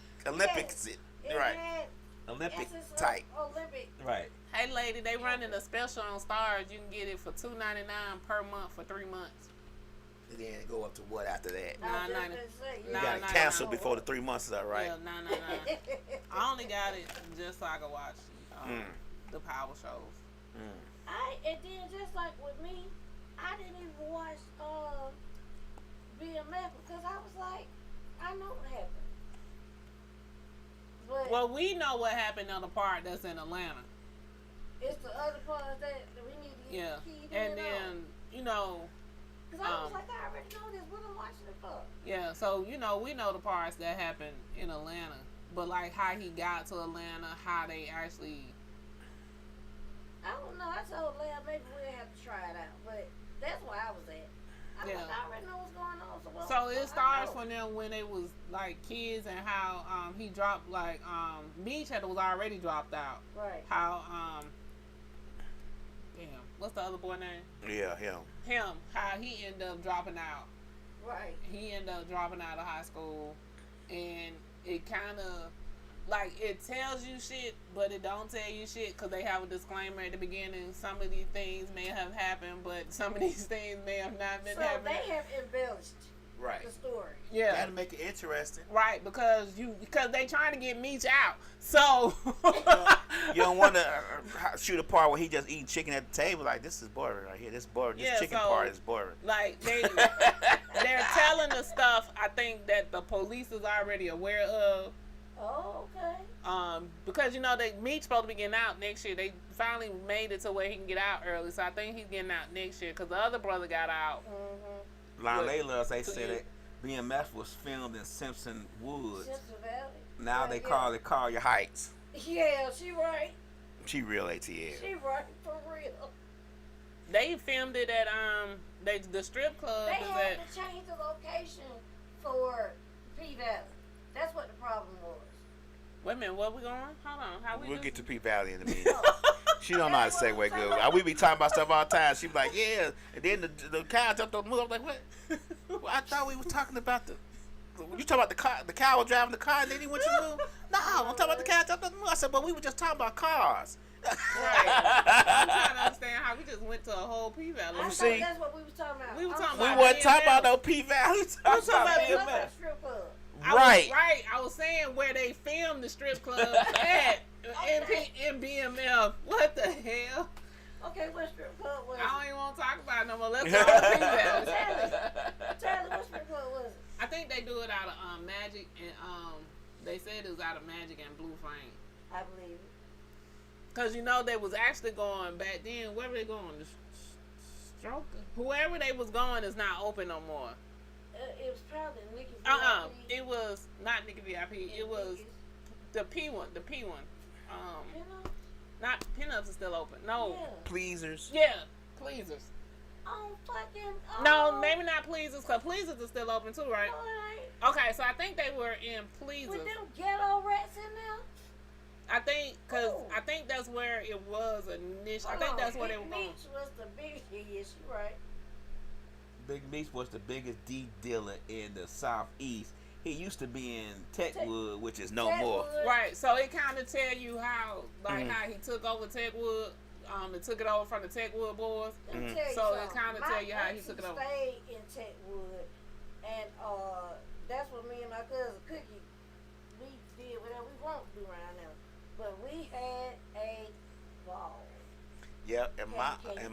It Right. had Olympic essence of type. Olympic. Right. Hey, lady, they running a special on Stars. You can get it for $2.99 per month for 3 months. And then go up to what after that? I was just $9.99. gonna say, You Nah, got to nah, cancel nah. before the 3 months is up, right? Yeah, $9.99. I only got it just so I could watch the Power shows. and then just like with me, I didn't even watch BMF because I was like, I know what happened. But Well, we know what happened on the part that's in Atlanta. it's the other parts that we need to Yeah. keyed And in then, on. Because I was like, I already know this. What I'm watching it for? yeah, so, we know the parts that happened in Atlanta. But, like, how he got to Atlanta, how they actually... I don't know. I told Leah maybe we'll have to try it out. But that's where I was at. I was Yeah. like, I already know what's going on. So it starts for from them when they was, like, kids and how he dropped, like, Meech was already dropped out. Right. How, damn, what's the other boy name? Yeah, him. Him, how he ended up dropping out. Right. He ended up dropping out of high school, and it kind of, like, it tells you shit, but it don't tell you shit, because they have a disclaimer at the beginning. Some of these things may have happened, but some of these things may have not been So happening. they have embellished Right. the story. Yeah. Gotta make it interesting. Right, because they trying to get Meech out. So You don't want to shoot a part where he just eating chicken at the table. Like, this is boring right here. This boring. This Yeah, chicken so- part is boring. like they're telling the stuff I think that the police is already aware of. Oh, okay. Because Meech's supposed to be getting out next year. They finally made it to where he can get out early, so I think he's getting out next year. Because the other brother got out. Lon Good. Layla, they So said you- that BMF was filmed in Simpson Woods. Simpson Valley. Now they Yeah. call it Collier Heights. Yeah, she right. She real ATL. She right for real. They filmed it at the strip club They is had at. to change the location for P Valley. That's what the problem was. Wait a minute, where we going? Hold on, how we? We'll do- get to P Valley in a minute. She don't know how to segue good. We be talking about stuff all the time. She be like, yeah. And then the cow jumped on the move. I'm like, what? Well, I thought we was talking about you talking about the car? The cow was driving the car and then he went to the move? No, I'm talking about the cow jumped on the move. I said, but we were just talking about cars. Right. I'm trying to understand how we just went to a whole P Valley. I thought see, that's what we was talking about. we were talking We about wasn't talking BMF. about no P Valley. We talking talking about about BMF. Strip club. Right. I was saying where they filmed the strip club at in BMF. What the hell? Okay, what strip club was I don't it? even want to talk about it no more. Let's go to P Valley. Tell me what strip club was it? I think they do it out of Magic and they said it was out of Magic and Blue Flame. I believe it. Cause they was actually going back then. Where were they going? The Stroke. Whoever they was going is not open no more. It was probably Nikki. It was not Nikki VIP. It was the P one. The P one. You know? Not Pinups is still open. No. Yeah. Pleasers. Yeah. Pleasers. Oh, fucking. No, maybe not Pleasers, because Pleasers is still open too, right? No, it Okay, so I think they were in ain't. Pleasers. With them ghetto rats in there? I think, because Ooh. I think that's where it was initially. I think that's where they were going. Meech was the biggest. Yes, you right. Big Meech was the biggest D dealer in the Southeast. He used to be in Techwood, which is no more. Techwood. Right, so it kind of tell you how, like, how he took over Techwood. that took it over from the Techwood Boys. Let me tell you So it something. kind of tell you how he took it over. Stayed in Techwood, and that's what me and my cousin Cookie, we did whatever we want to do around there. But we had a ball. Yeah, and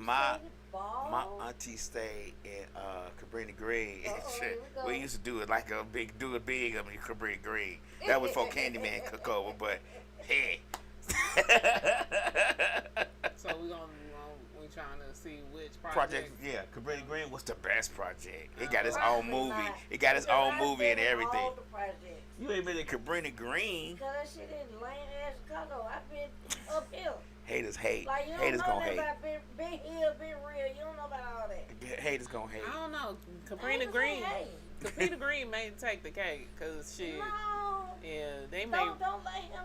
my ball? auntie stayed in Cabrini Green. Here we go. We used to do it like a big in Cabrini Green. That was before Candyman took over, but hey. So we trying to see which Project, yeah, Cabrini Green was the best project. It got its Probably own movie. not. It got its Because own I movie and been in everything. all the projects. You ain't been in Cabrini Green. Because that shit in lame ass Chicago. I've been uphill. Haters hate. Like, you don't Haters know gonna nothing hate. about been here, been real. You don't know about all that. Haters gonna hate. I don't know. I Cabrini ain't Green. gonna say, hey. Cabrini Green may take the cake because shit. No. Yeah, they may. Don't let him.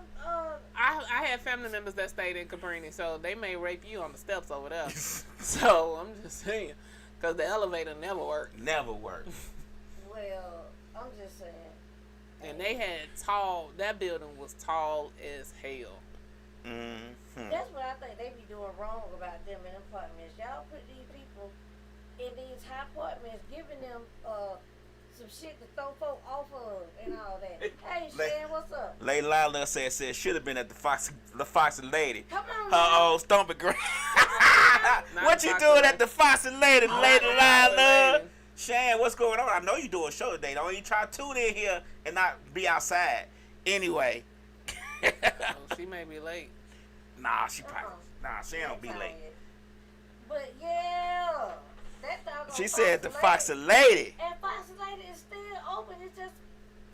I had family members that stayed in Cabrini, so they may rape you on the steps over there. So I'm just saying, because the elevator never worked. Never worked. Well, I'm just saying. And they had that building was tall as hell. Mm-hmm. That's what I think they be doing wrong about them in apartments. Y'all put these people in these high apartments, giving them some shit to throw folk off of and all that. Hey, Shan, what's up? Lady Lila said should have been at the Foxy Lady. Come on, Oh, Stomping Ground. What you doing at the Foxy Lady, Lady Lila? Shan, what's going on? I know you doing a show today. Don't even try to tune in here and not be outside. Anyway. She may be late. Nah, she probably. Nah, she ain't gonna be late. But yeah, that doggone She said the Foxy Foxy Lady. And Foxy Lady is still open. It's just,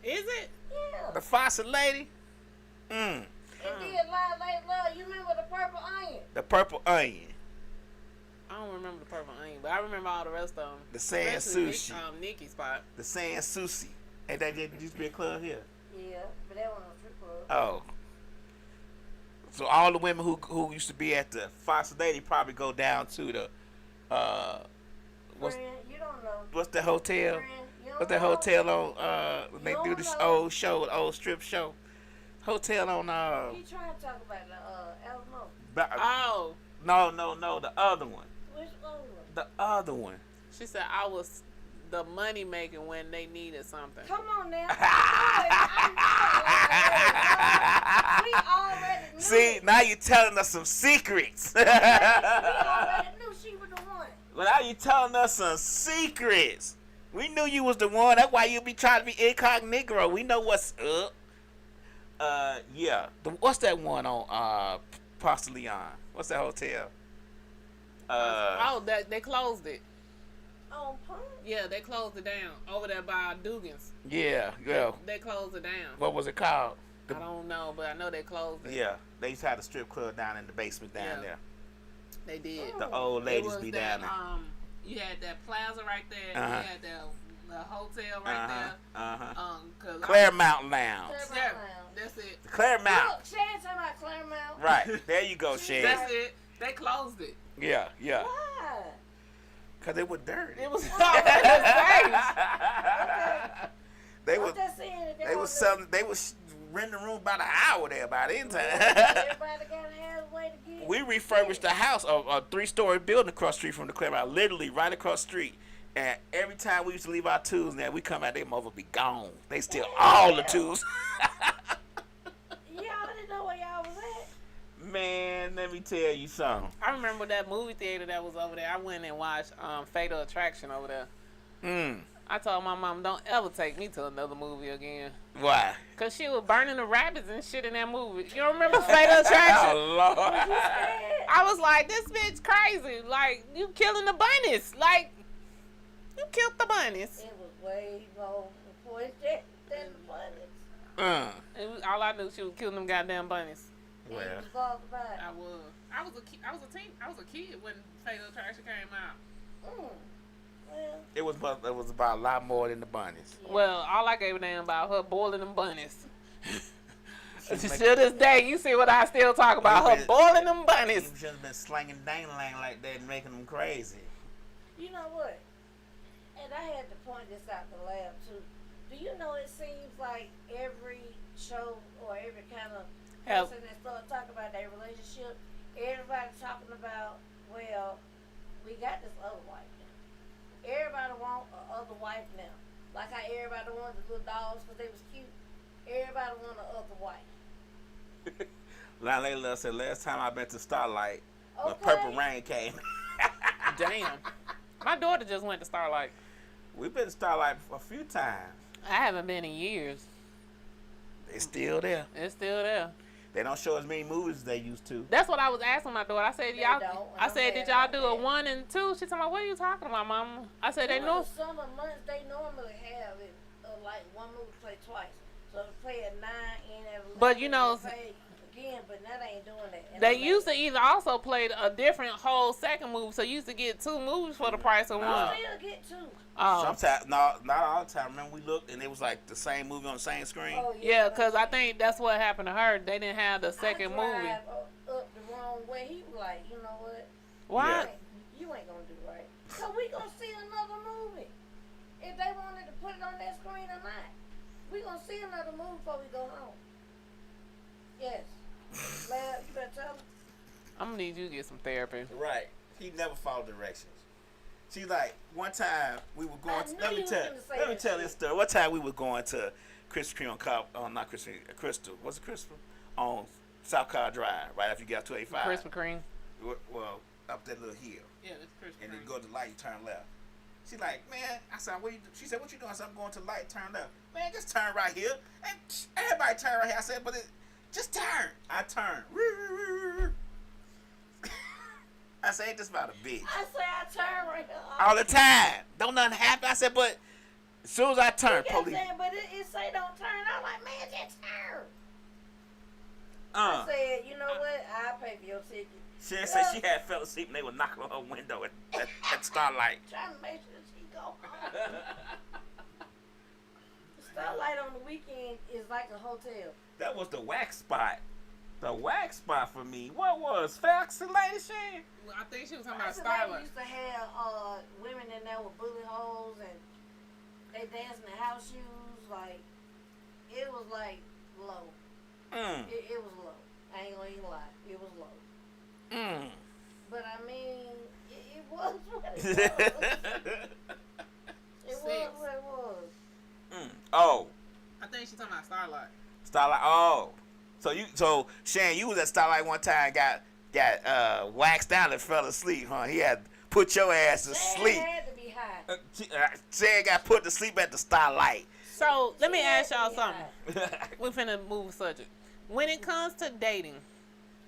Is it? yeah. The Foxy Lady. And then Love, you remember the Purple Onion? The Purple Onion. I don't remember the Purple Onion, but I remember all the rest of them. The Sand Especially Sushi. Nikki's spot. The Sand Sushi. Ain't that used to be a club here? Yeah, but that one was strip club. Oh. So all the women who used to be at the Foxy Lady probably go down to the what's Friend, you don't know. what's the hotel? Friend, you don't What's that know. hotel on when they You do don't this know. old show, old strip show? Hotel on He trying to talk about the Alamo. Oh, no, the other one. Which one? The other one. she said I was the money making when they needed something. Come on now. We already knew. See, now you're telling us some secrets. We already knew she was the one. Well, now you telling us some secrets. We knew you was the one. That's why you be trying to be incognito. We know what's up. Yeah. What's that one on Ponce Leon? What's that hotel? They closed it. On Punk? Yeah, they closed it down over there by Dugan's. Yeah. They closed it down. What was it called? I don't know, but I know they closed it. Yeah. They used to have a strip club down in the basement down there. They did. The old It ladies was be that, down there. you had that plaza right there. Uh-huh. You had the hotel right there. Cause Claremont Lounge. Yeah, that's it. Claremont. Look, Shan talking about Claremont. Right. There you go, Shan. That's it. They closed it. Yeah. Why? Because they were dirty. It was already safe. They I'm was just saying that they was selling. They was renting the room about an hour there about any time. Everybody got to have a way to get. We refurbished the house, a 3-story building across the street from the Claremont, literally right across the street. And every time we used to leave our tools there, we come out, they mother be gone. They steal all the tools. Y'all didn't know where y'all was at. Man, let me tell you something. I remember that movie theater that was over there. I went and watched Fatal Attraction over there. I told my mom, don't ever take me to another movie again. Why? Because she was burning the rabbits and shit in that movie. You don't remember Fatal Attraction? Oh, Lord. I was like, this bitch crazy. Like, you killing the bunnies. Like, you killed the bunnies. It was way more important than the bunnies. All I knew, she was killing them goddamn bunnies. Well, And you was bothered by it. I was. I was a kid when Fatal Attraction came out. Well, it was about a lot more than the bunnies. Well, all I gave a damn about her boiling them bunnies. To this day, you see what I still talk about, her boiling them bunnies. She's just been slanging dangling like that and making them crazy. you know what? And I had to point this out the lab too. Do you know it seems like every show or every kind of person that start talking about their relationship, everybody talking about, well, we got this other wife now. Everybody want a other wife now. Like how everybody wanted the little dogs because they was cute. Everybody want a other wife. Layla said last time I been to Starlight when Okay. Purple Rain came. Damn. My daughter just went to Starlight. We've been to Starlight a few times. I haven't been in years. It's still there. It's still there. They don't show as many movies as they used to. That's what I was asking my daughter. I said, They y'all. don't. I said, did y'all do a that. 1 and 2? She told me, what are you talking about, Mama? I said, they During know. the summer months, they normally have it like one movie play twice. So they play at 9 and at 11. But, you know, they play again, but now they ain't doing that. And They I'm used to like, either also play a different whole second movie, so you used to get 2 movies for the price of you one. still get 2. Oh. Sometimes, no, not all the time. Remember we looked and it was like the same movie on the same screen. Oh, Yeah, because I think that's what happened to her. They didn't have the second I movie. drive up the wrong way. He was like, you know what? Why? You ain't gonna do right. So we gonna see another movie. If they wanted to put it on that screen or not. We gonna see another movie before we go home. Yes. Lab, you better tell them. I'm going to need you to get some therapy. Right. He never followed directions. See, like one time we were going. I knew Let me you was tell. gonna say Let me that tell shit. this story. One time we were going to Krispy Kreme on Cobb. Not Krispy. Crystal. Was it Crystal? On South Car Drive, right after you got 285. Krispy Kreme. Well, up that little hill, Yeah, it's Krispy and then go to the light, you turn left. She like, man. I said, what you do? She said, what you doing? I said, I'm going to the light, turn left. Man, just turn right here. And everybody turn right here. I said, but just turn. I turned. I said, ain't this about a bitch? I say I turn right here. All the time. Don't nothing happen. I said, but as soon as I turn, He kept police. saying, but it say don't turn. I'm like, man, just turn. I said, you know what? I'll pay for your ticket. She said she had fell asleep and they were knocking on her window at Starlight. Trying to make sure she go home. Starlight on the weekend is like a hotel. That was the wax spot. The wax spot for me. What was vaccinated shit? Well, I think she was talking about They Starlight. used to have women in there with bullet holes and they dancing in house shoes. Like, it was like low. It was low. I ain't gonna even lie. It was low. But I mean, it was what it was. It was what it was. Oh, I think she's talking about Starlight. Starlight. Oh, so Shane, you was at Starlight one time, got waxed out and fell asleep, huh? He had put your ass to They sleep. had to be high. Shane got put to sleep at the Starlight. So, let me She ask had y'all to be something. high. We're finna move the subject. When it comes to dating,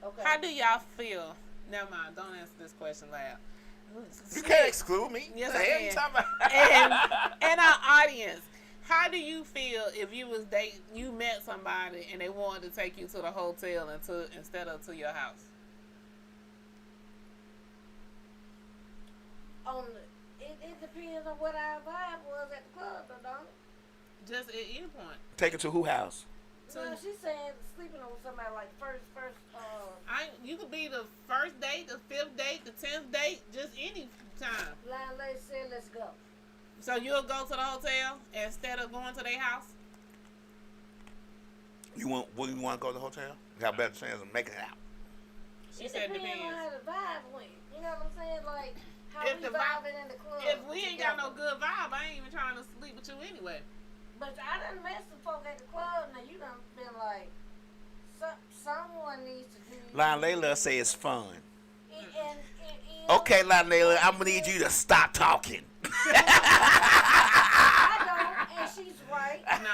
Okay. how do y'all feel? Never mind, don't answer this question loud. You can't exclude me. Yes, The I hell can. you talking about? And our audience, how do you feel if you met somebody and they wanted to take you to the hotel instead of to your house? It depends on what our vibe was at the club, though, don't it? Just at any point. Take it to who house? No, she's saying sleeping with somebody like first. You could be the first date, the 5th date, the 10th date, just any time. Line lady said, let's go. So you'll go to the hotel instead of going to their house? You want to go to the hotel? You have better chance of making it out. She It said depends on depends. how the vibe went. You know what I'm saying? Like how If we the vibe- vibing in the club. If we ain't got no together. good vibe, I ain't even trying to sleep with you anyway. But I done met some folk at the club. Now you done been like, someone needs to do. Lon Layla say it's fun. And Okay, Lon Layla, I'm gonna need you to stop talking. I don't, and she's right. No,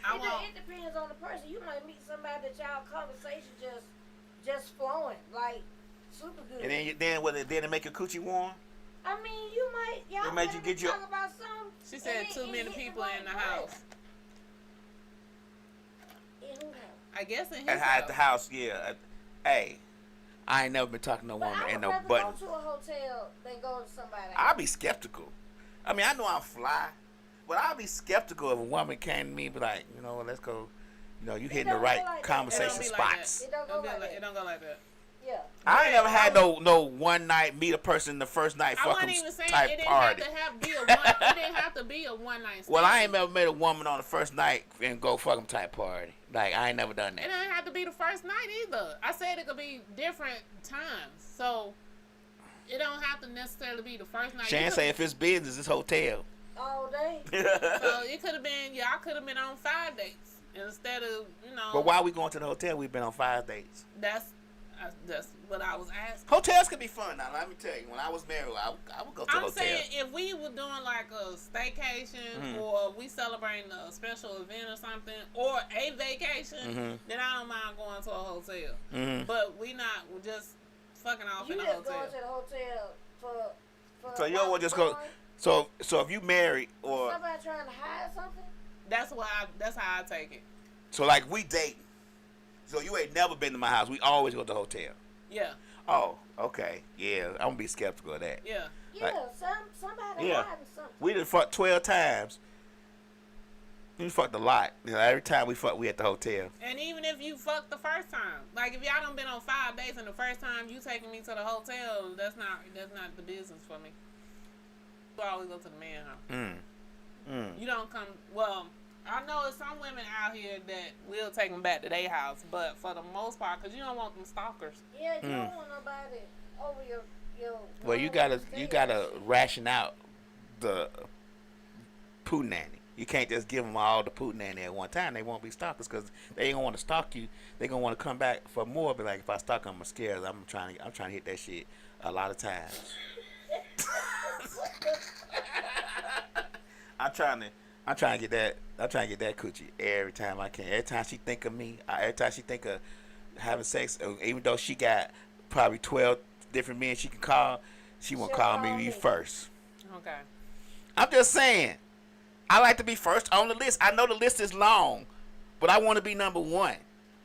I won't. It depends on the person. You might meet somebody that y'all conversation just flowing, like super good. And then it make your coochie warm. I mean, you might y'all It made might you be get your- talking about something. She said and too it many hit people right in the place. house. In who house? I guess in his At the house. house, yeah. Hey, I ain't never been talking to no But woman I and would no rather button. go to a hotel than go to somebody. I'll be skeptical. I mean, I know I'm fly, but I'll be skeptical if a woman came to me and be like, you know what, let's go. You know, you hitting the don't right go like that. conversation It don't be like spots. It don't go like that. It don't go like that. Yeah. I ain't never had no one night meet a person the first night I fuck wasn't 'em even saying type it didn't party. have to be a one. It didn't have to be a one night stand. Well, I ain't never met a woman on the first night and go fuck 'em type party. Like I ain't never done It that. doesn't have to be the first night either. I said it could be different times, so it don't have to necessarily be the first night. Shan say if it's business, it's hotel. All day. So it could have been, y'all could have been on 5 dates instead of, you know. But while we going to the hotel, we've been on 5 dates. That's what I was asking. Hotels can be fun. Now let me tell you, when I was married, I would go to a I'm hotel. saying if we were doing like a staycation or we celebrating a special event or something or a vacation, then I don't mind going to a hotel. But we're just fucking off You in a just hotel. going to the hotel for So you don't want to just go. So if you married or somebody trying to hide something. That's how I take it. so like we dating. So you ain't never been to my house. We always go to the hotel. Yeah. Oh, okay. Yeah, I'm gonna be skeptical of that. Yeah. Yeah, Like- somebody Yeah. hiding something. We done fucked 12 times. We fucked a lot. You know, every time we fuck, we at the hotel. And even if you fucked the first time, like if y'all done been on 5 dates and the first time you taking me to the hotel, that's not the business for me. You always go to the man house. You don't come. Well, I know there's some women out here that will take them back to their house, but for the most part, because you don't want them stalkers. Yeah, you don't want nobody over your. Well, you gotta ration out the poo nanny. You can't just give them all the poo nanny at one time. They won't be stalkers because they ain't gonna want to stalk you. They gonna want to come back for more. But like if I stalk them, I'm scared. I'm trying to hit that shit a lot of times. I'm trying to get that coochie every time I can. Every time she think of me, every time she think of having sex, even though she got probably 12 different men she can call, she won't call me first. Okay. I'm just saying, I like to be first on the list. I know the list is long, but I want to be number 1.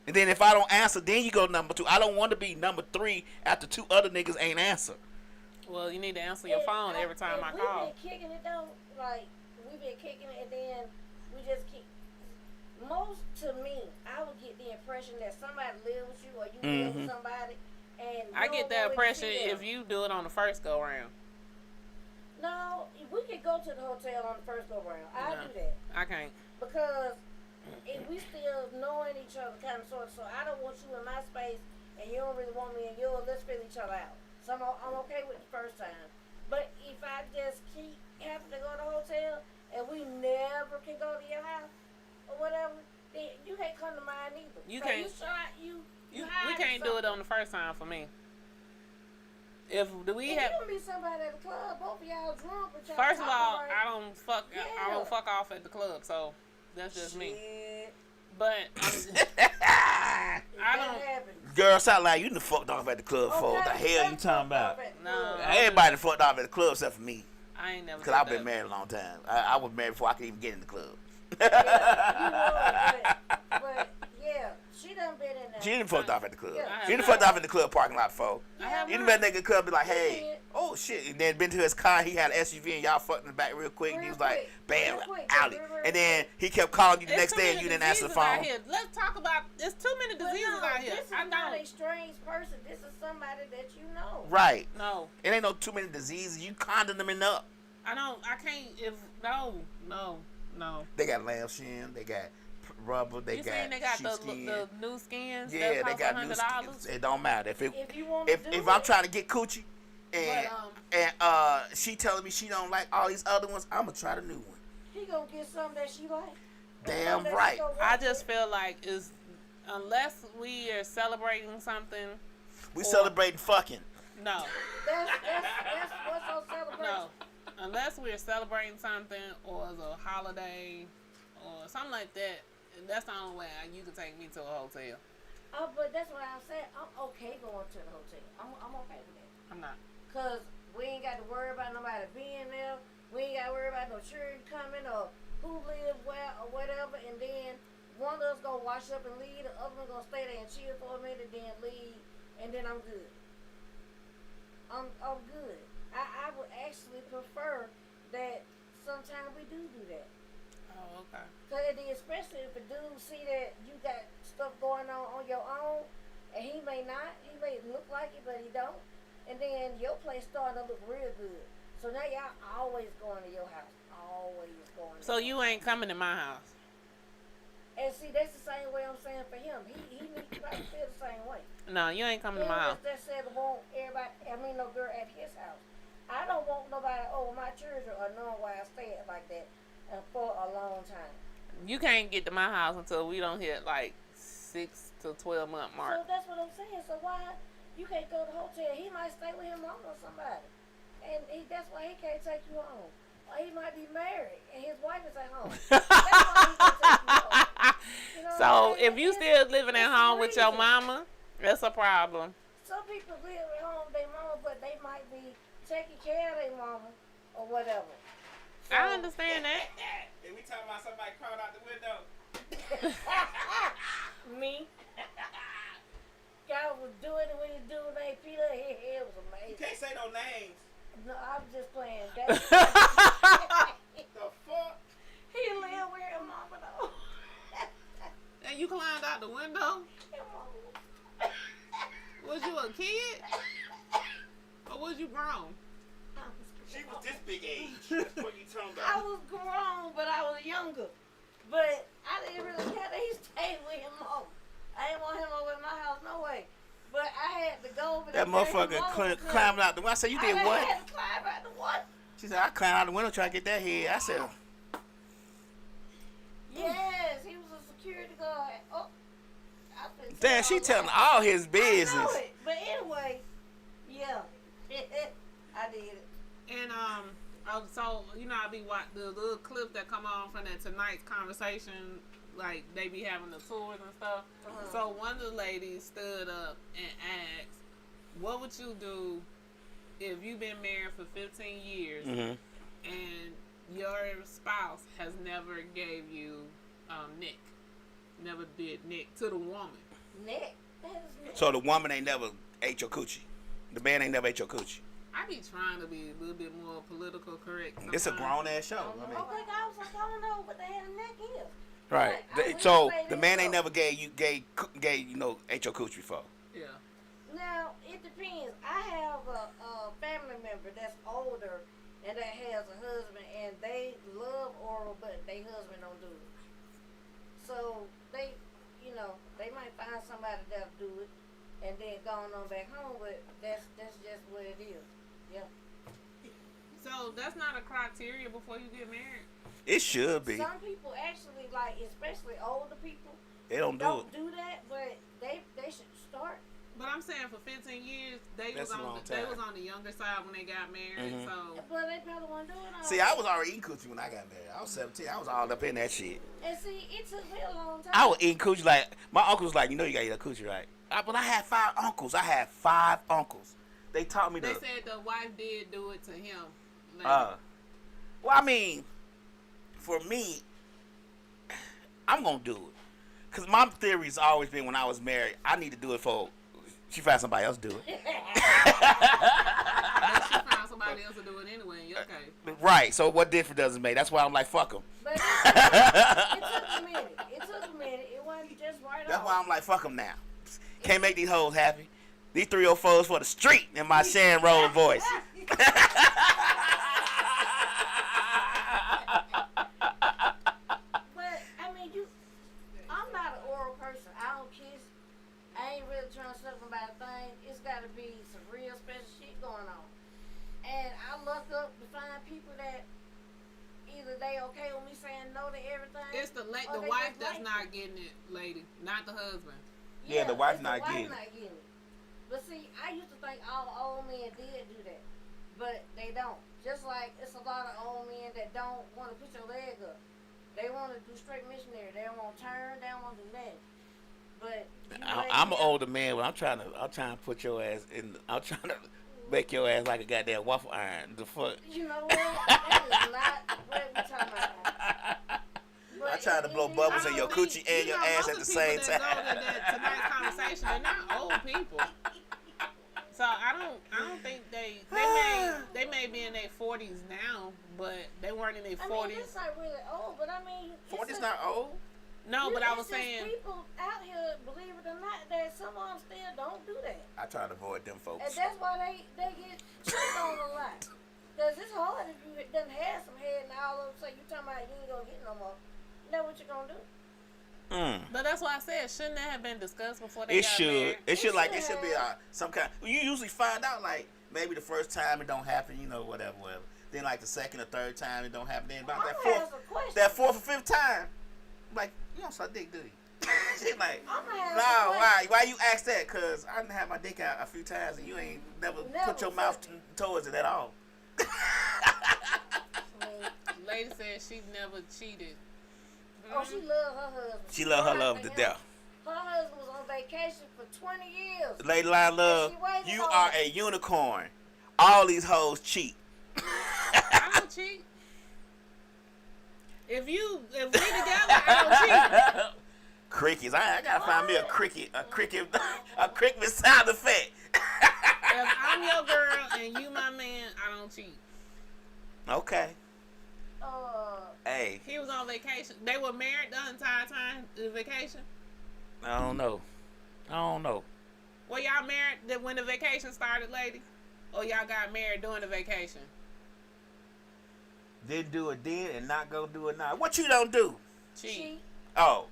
And then if I don't answer, then you go number 2. I don't want to be number 3 after 2 other niggas ain't answer. Well, you need to answer your phone every time I call. We've been kicking it though, like we've been kicking it, and then we just keep. Most to me, I would get the impression that somebody lives with you or you live with somebody, and I get that impression if if you do it on the first go round. No, we could go to the hotel on the first go round. I'll No. do that I can't. because if we still knowing each other kind of sort. So I don't want you in my space, and you don't really want me in yours. Let's fill each other out. So I'm okay with the first time. But if I just keep having to go to the hotel and we never can go to your house or whatever, then you can't come to mine either. You So can't. You shot, you We hiding can't do it something. on the first time for me. If do we If have? you gonna be somebody at the club, both of y'all drunk, but y'all First of all, talking I don't fuck. I Yeah. don't fuck off at the club, so that's just me. Shit. But I don't. Happens. Girl, sound like you done fucked off at the club before. Okay, The hell you let's talking talk about? it. No. Everybody done fucked off at the club except for me. I ain't never. Because did I've been that. married a long time. I was married before I could even get in the club. Yeah, but yeah, she done been in there. She done fucked off at the club. Yeah. She done fucked off at the club parking lot before. I have You done not. met a nigga club be like, He hey, did. oh shit. And then been to his car, he had an SUV and y'all fucked in the back real quick. And he was like, bam, Real quick. out it. And then he kept calling you the There's next too day and many you didn't answer the diseases out phone. here. Let's talk about. There's too many But diseases no, out here. this is I not a don't. strange person. This is somebody that you know. Right. No, It ain't no too many diseases. You condoming up. I don't. I can't. If no. They got lamb skin. They got rubber. They You got saying they got sheepskin. the new skins? Yeah, that they cost got new $100? skins. It don't matter if If you want to do if I'm it, trying to get coochie, and But, she telling me she don't like all these other ones, I'ma try the new one. he gonna get something that she like. Damn Something that she right. gonna work I just with. feel like unless we are celebrating something. We Or- celebrating fucking. No, That's what's on celebration. no. Unless we're celebrating something or it's a holiday or something like that, that's the only way you can take me to a hotel. But that's what I'm saying. I'm okay going to the hotel. I'm okay with that. I'm not. Cause we ain't got to worry about nobody being there. We ain't got to worry about no children coming or who live where or whatever. And then one of us gonna wash up and leave. The other one gonna stay there and chill for a minute, then leave, and then I'm good. I'm good. I would actually prefer that sometimes we do that. Oh, okay. Cause then especially if a dude see that you got stuff going on your own, and he may not. He may look like it, but he don't. And then your place starting to look real good. So now y'all always going to your house. Always going. So you ain't coming to my house. And see, that's the same way I'm saying for him. He needs to probably feel the same way. No, you ain't coming to my house. That said, want everybody. No girl at his house. I don't want nobody over my children or knowing why I stay like that for a long time. You can't get to my house until we don't hit like 6 to 12 month mark. So that's what I'm saying. So why you can't go to the hotel? He might stay with him or somebody, and that's why he can't take you home. Or he might be married and his wife is at home. That's why he can't take you home. You know So if you still living at home with your mama, that's a problem. Some people live at home with their mama, but they might be taking care of their mama or whatever. So, I understand that. And we talking about somebody crawled out the window. Me. God was doing it when he do it. Hey, Peter, his hair was You amazing. can't say no names. No, I'm just playing. That's The fuck? he lived with his mama though. And you climbed out the window? His mama. Was you a kid? Or was you grown? She was this big age. That's what you talking I about. was grown, but I was younger. But I didn't really care that he stayed with his mama. I didn't want him over at my house, no way. But I had to go over there. That motherfucker climbed out the window. I said, you did what? I had to climb out the what? She said, I climbed out the window trying to get that head. I said, Yes, he was a security guard. Oh, damn, she telling all his I business. know it. But anyway, yeah. I did it. And so you know I be watching the little clips that come on from that tonight's conversation, like they be having the tours and stuff. So one of the ladies stood up and asked, "What would you do if you've been married for 15 years and your spouse has never gave you neck, never did neck to the woman?" Neck. That is neck. So the woman ain't never ate your coochie. The man ain't never ate your coochie. I be trying to be a little bit more political correct. It's a sometimes. grown ass show. I mean, Okay, I was like, I don't know what the hell a neck is. right. Like, I So wouldn't say the this man ain't though. never gave ate your coochie before. Yeah. Now, it depends. I have a family member that's older and that has a husband, and they love oral, but their husband don't do it. So, they might find somebody that'll do it and then go on back home, but that's just what it is. Yeah. So that's not a criteria before you get married. It should be. Some people actually, like, especially older people, They don't do it. don't do that, but they should start. But I'm saying for 15 years, they That's was a long on they time. was on the younger side when they got married. So But they probably weren't doing all See, I was already eating coochie when I got married. I was 17. I was all up in that shit. And see, it took me a long time. I was eating coochie like my uncle was like, you know, you gotta eat a coochie, right? But I had 5 uncles. I had 5 uncles. They taught me they to. said the wife did do it to him. Like, Well, I mean, for me, I'm gonna do it. Cause my theory's always been when I was married, I need to do it for. She find somebody else to do it. but she found somebody else to do it anyway. And you're okay. Right. So what difference does it make? That's why I'm like, fuck them. But it took a minute. It wasn't just right That's off. why I'm like, fuck them now. Can't make these hoes happy. These 304s for the street in my Sharon Roller voice. But I mean, I'm not an oral person. I don't kiss. I ain't really trying to suck about a thing. It's got to be some real special shit going on. And I look up to find people that either they okay with me saying no to everything. It's the or they wife just that's like not it. getting it, lady, not the husband. Yeah, the wife it's not the wife getting it. not getting it. But see, I used to think all old men did do that, but they don't. Just like it's a lot of old men that don't want to put your leg up. They want to do straight missionary. They don't want to turn. They don't want to do nothing. But I'm an older man, but I'm trying to put your ass in. I'm trying to make your ass like a goddamn waffle iron. The fuck. You know what? That is not what we talking about. I tried to blow bubbles in your coochie and your ass at the same time. Tonight's conversation, they're not old people. So I don't think they may be in their 40s now, but they weren't in their 40s. I mean, it's not really old, but I mean, 40's not old. No, but I was saying. People out here, believe it or not, that some of them still don't do that. I try to avoid them folks. And that's why they get cheated on a lot. Because it's hard if you done had some head and all of a sudden you talking about you ain't gonna get no more. You know what you gonna do? But that's why I said, shouldn't that have been discussed before they It got should. married? It should be some kind. You usually find out like maybe the first time it don't happen, whatever. Then like the second or third time it don't happen. Then about that fourth or fifth time, like you don't suck dick, do you? She's like, no, why you ask that? Cause I done had my dick out a few times and you ain't never put your mouth towards it at all. Lady said she never cheated. Oh, she loved her husband. She loved her love to death. Her husband was on vacation for 20 years. Lady Love, you are a unicorn. All these hoes cheat. I don't cheat. If we together, I don't cheat. Crickets. I gotta find me a cricket sound effect. If I'm your girl and you my man, I don't cheat. Okay. Hey. He was on vacation. They were married the entire time, the vacation? I don't know. Were y'all married when the vacation started, lady? Or y'all got married during the vacation? Didn't do it then and not go do it now. What you don't do? Cheat. Oh.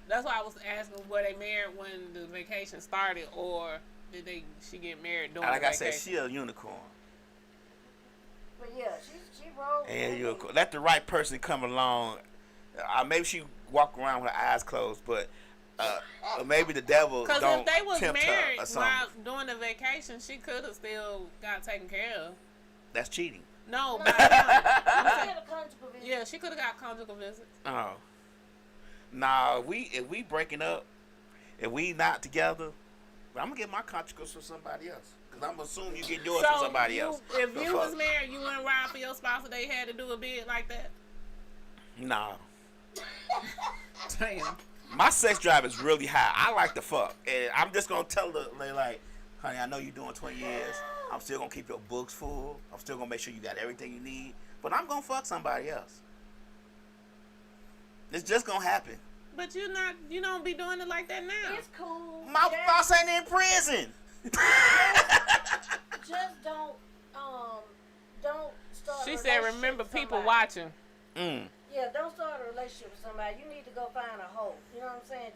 That's why I was asking, were they married when the vacation started, or did she get married during the vacation? Like I said, she a unicorn. But yeah, she rolled. And let the right person come along. Maybe she walk around with her eyes closed, but maybe the devil don't tempt her or something. Because if they was married while during the vacation, she could have still got taken care of. That's cheating. No, but yeah, she could have got conjugal visits. Oh. Nah, if we breaking up, if we not together, I'm gonna get my conjugals for somebody else. Cause I'm assuming you get yours from somebody else. If you was married, you wouldn't ride for your spouse if they had to do a bid like that? Nah. Damn. My sex drive is really high. I like to fuck. And I'm just gonna tell her, like, honey, I know you're doing 20 years. I'm still gonna keep your books full. I'm still gonna make sure you got everything you need. But I'm gonna fuck somebody else. It's just gonna happen. But you don't be doing it like that now. It's cool. My boss ain't in prison. Just don't start. She said, "Remember, people watching." Yeah, don't start a relationship with somebody. You need to go find a hoe. You know what I'm saying?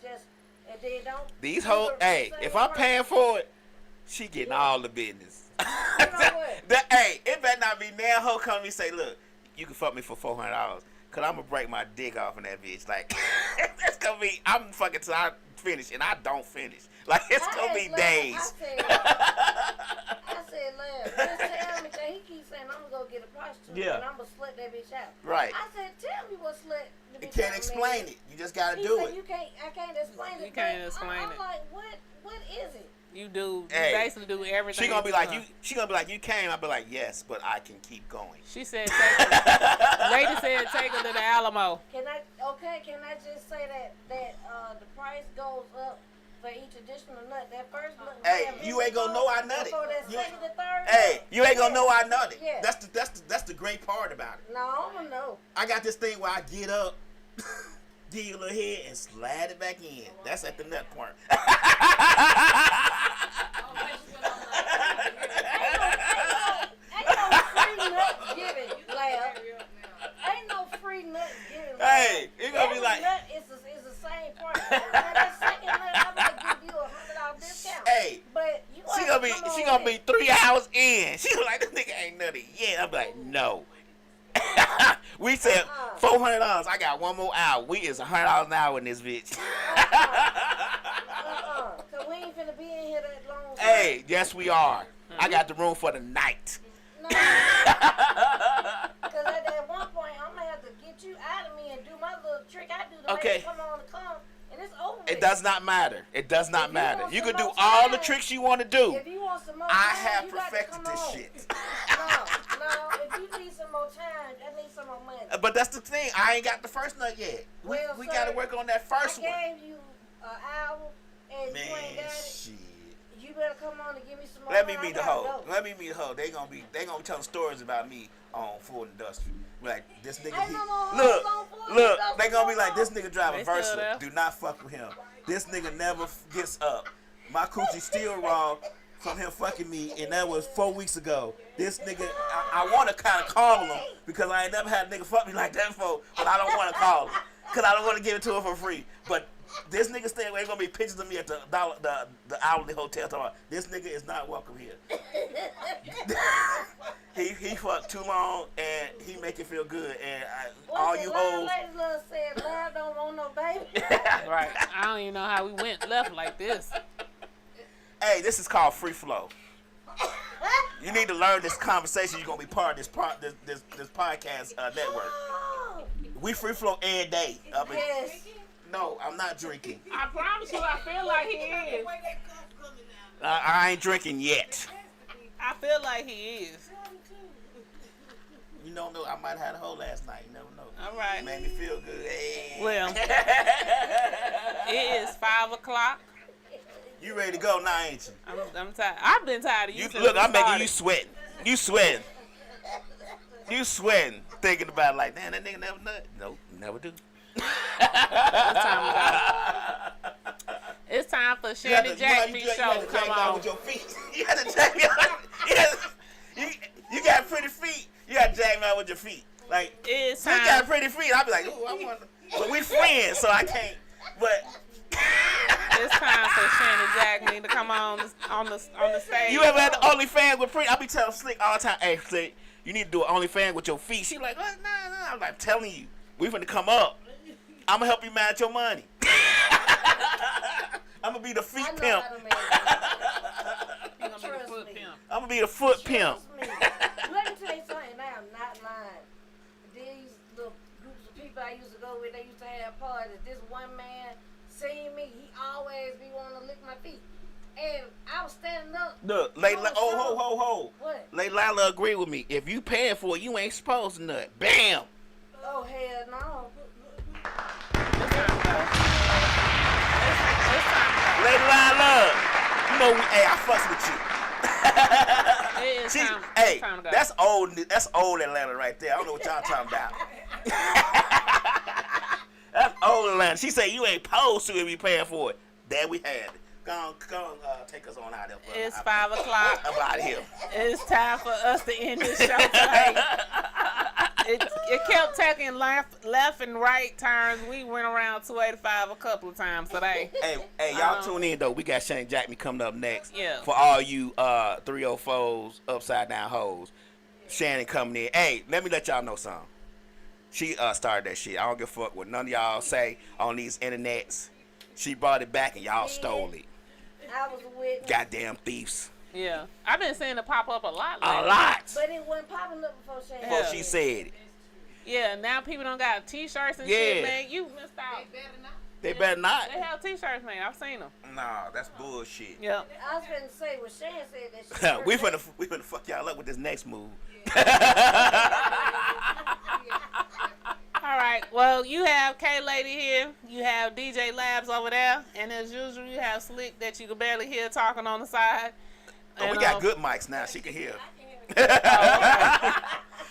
And then don't. These hoes. Hey, if I'm paying for it, she getting all the business. You know what? Hey, it better not be now. Hoe come to me and say, "Look, you can fuck me for $400." Cause I'm gonna break my dick off in that bitch. Like, it's gonna be, I'm fucking till I finish, and I don't finish. Like, it's gonna be days. I said, Lamb, just tell me that he keeps saying, I'm gonna go get a prostitute, and I'm gonna slut that bitch out. Right. I said, tell me what slut the bitch You can't explain it. You just gotta do it. I can't explain it. You can't explain it. I'm like, what is it? You basically do everything. She gonna be like, you came. I'll be like, yes, but I can keep going. She said, lady said, take her to the Alamo. Can I just say that the price goes up for each additional nut? That first nut. Hey, you ain't gonna know I nutted. Before that second to third. Hey, you ain't gonna know I nutted. Yeah. That's the great part about it. No, I don't know. I got this thing where I get up, give you a little head, and slide it back in. That's at the nut part. Ain't no free nut giving. Hey, it's gonna be like. Nut is the same part. That second nut, I'm gonna give you $100 discount. Hey, but she gonna be 3 hours in. She gonna like, this nigga ain't nutty yet. I'm like, no. We said $400. I got one more hour. We is $100 an hour in this bitch. So we ain't finna be in here that long. Hey, yes we are. I got the room for the night. No. Because at one point, I'm gonna have to get you out of me and do my little trick I do to make you come on the come, and it's over. It does not matter. It does not matter. You can do all the tricks you want to do. If you want some more I time, have you perfected this shit. No. If you need some more time, I need some more money. But that's the thing. I ain't got the first nut yet. We got to work on that first one. I gave you an hour, and you ain't got it. Shit. You you better come on and give me some more. Let me I meet the gotta hoe. go. Let me meet the hoe. They gonna be telling stories about me on Ford Industrial. Like this nigga. Ain't no more hoes Look, on Ford look. Industrial They gonna be no like, more. this nigga drive a They still Versa. there? Do not fuck with him. This nigga never gets up. My coochie still raw from him fucking me, and that was 4 weeks ago. This nigga, I want to kind of call him because I ain't never had a nigga fuck me like that before, but I don't want to call him because I don't want to give it to him for free. But this nigga staying away. Gonna be pictures of me at the hourly hotel. Talking, this nigga is not welcome here. he fucked too long and he make it feel good. And all you hoes. Lady love said, "Love don't want no baby." Right. I don't even know how we went left like this. Hey, this is called free flow. You need to learn this conversation. You're gonna be part of this podcast network. We free flow every day. Yes. No, I'm not drinking. I promise you, I feel like he is. I ain't drinking yet. I feel like he is. You don't know. I might have had a hoe last night. You never know. All right. Made me feel good. Hey. Well, it is 5 o'clock. You ready to go now, ain't you? I'm tired. I've been tired of you. Since Look, we I'm making started. you sweating. You sweating. You sweating. Thinking about it like, damn, that nigga never nut. Nope, never do. It's time to go. It's time for Shannon Jackson show to come on. With your feet. You got to jack me out. You got pretty feet. You got to jack me out with your feet. Like, It's you got time. pretty feet. I'll be like, ooh, I want to. But we friends, so I can't. But It's time for Shannon Jackson to come on the stage. you ever had the OnlyFans with pretty? I be telling Slick all the time, hey, Slick, you need to do an OnlyFans with your feet. She like, what? Nah. I'm like, telling you, we finna come up. I'm gonna help you manage your money. I'm gonna be the feet I know pimp. how to manage it. He gonna be the Trust foot me. pimp. I'm gonna be the foot pimp. Trust me. Let me tell you something. I am not lying. These little groups of people I used to go with, they used to have parties. This one man seen me. He always be wanting to lick my feet. And I was standing up. Look, ho. What? Lady Lila agree with me. If you paying for it, you ain't supposed to nut. Bam. Oh, hell no. Lady Lila, you know, hey, I fucks with you. It is time. Hey, It's time to go. that's old Atlanta right there. I don't know what y'all talking about. That's old Atlanta. She said you ain't supposed to if you paying for it. There we had it. Go on, take us on out there. Brother. It's 5 o'clock. I'm out of here. It's time for us to end this show today. It kept taking left and right turns. We went around 285 a couple of times today. Hey, y'all tune in though. We got Shane Jackman coming up next. Yeah. For all you 304s, upside down hoes. Shannon coming in. Hey, let me let y'all know something. She started that shit. I don't give a fuck what none of y'all say on these internets. She brought it back and y'all stole it. I was a witness. Goddamn thieves. Yeah. I've been seeing it pop up a lot lately. A lot. But it wasn't popping up before Shane. Before she said it. Yeah, now people don't got t-shirts and Yeah. shit, man. You missed out. They better not. They have t-shirts, man. I've seen them. Nah, that's bullshit. Yeah. I was finna say what Shane said that she we finna fuck y'all up with this next move. All right. Well, you have KayLady here. You have DJLabs over there. And as usual, you have Slick that you can barely hear talking on the side. Oh, we And, got good mics now. She can hear. okay.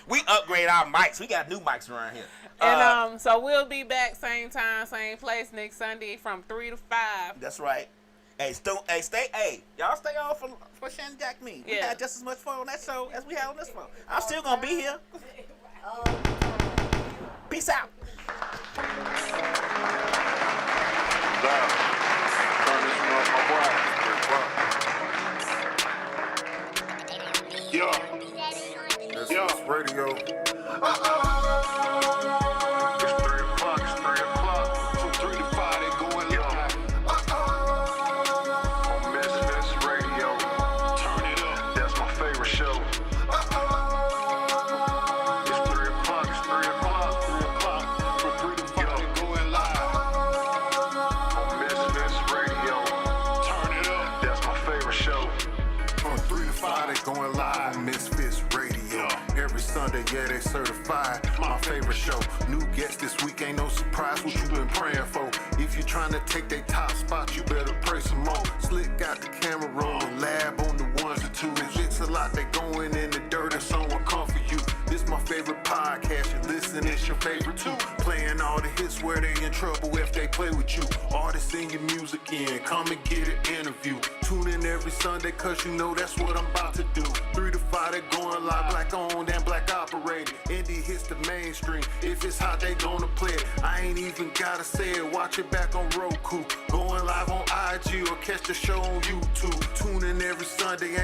We upgrade our mics. We got new mics around here. And so we'll be back same time, same place next Sunday from 3 to 5. That's right. Hey, y'all stay on for Shannon Jack me. We Yeah. had just as much fun on that show as we had on this one. I'm still gonna be here. Peace out. Turn this one up, my boy. Yeah. This radio. It's 3 o'clock, From 3 to 5, they going live. On MisFits Radio. Turn it up. That's my favorite show. It's 3 o'clock, 3 o'clock. From 3 to 5, they going live. On MisFits Radio. Turn it up. That's my favorite show. From 3 to 5, they going live on MisFits Radio. Every Sunday, yeah, they certified. My favorite show. New guests this week, ain't no surprise what you been praying for. If you trying to take they top spot, you better pray some more. Slick got the camera rolling, lab on the ones and twos. It's a lot they going in the dirt and someone come for you. This my favorite podcast, you listen, it's your favorite too. Playing all the hits where they in trouble if they play with you. Artists in your music in, come and get an interview. Tune in every Sunday cause you know that's what I'm about to do. 3 to 5 they going live, black owned and black operated. Indie hits the mainstream, if it's hot they gonna play it. I ain't even gotta say it, watch it back on Roku. Going live on IG or catch the show on YouTube. Tune in every Sunday, ain't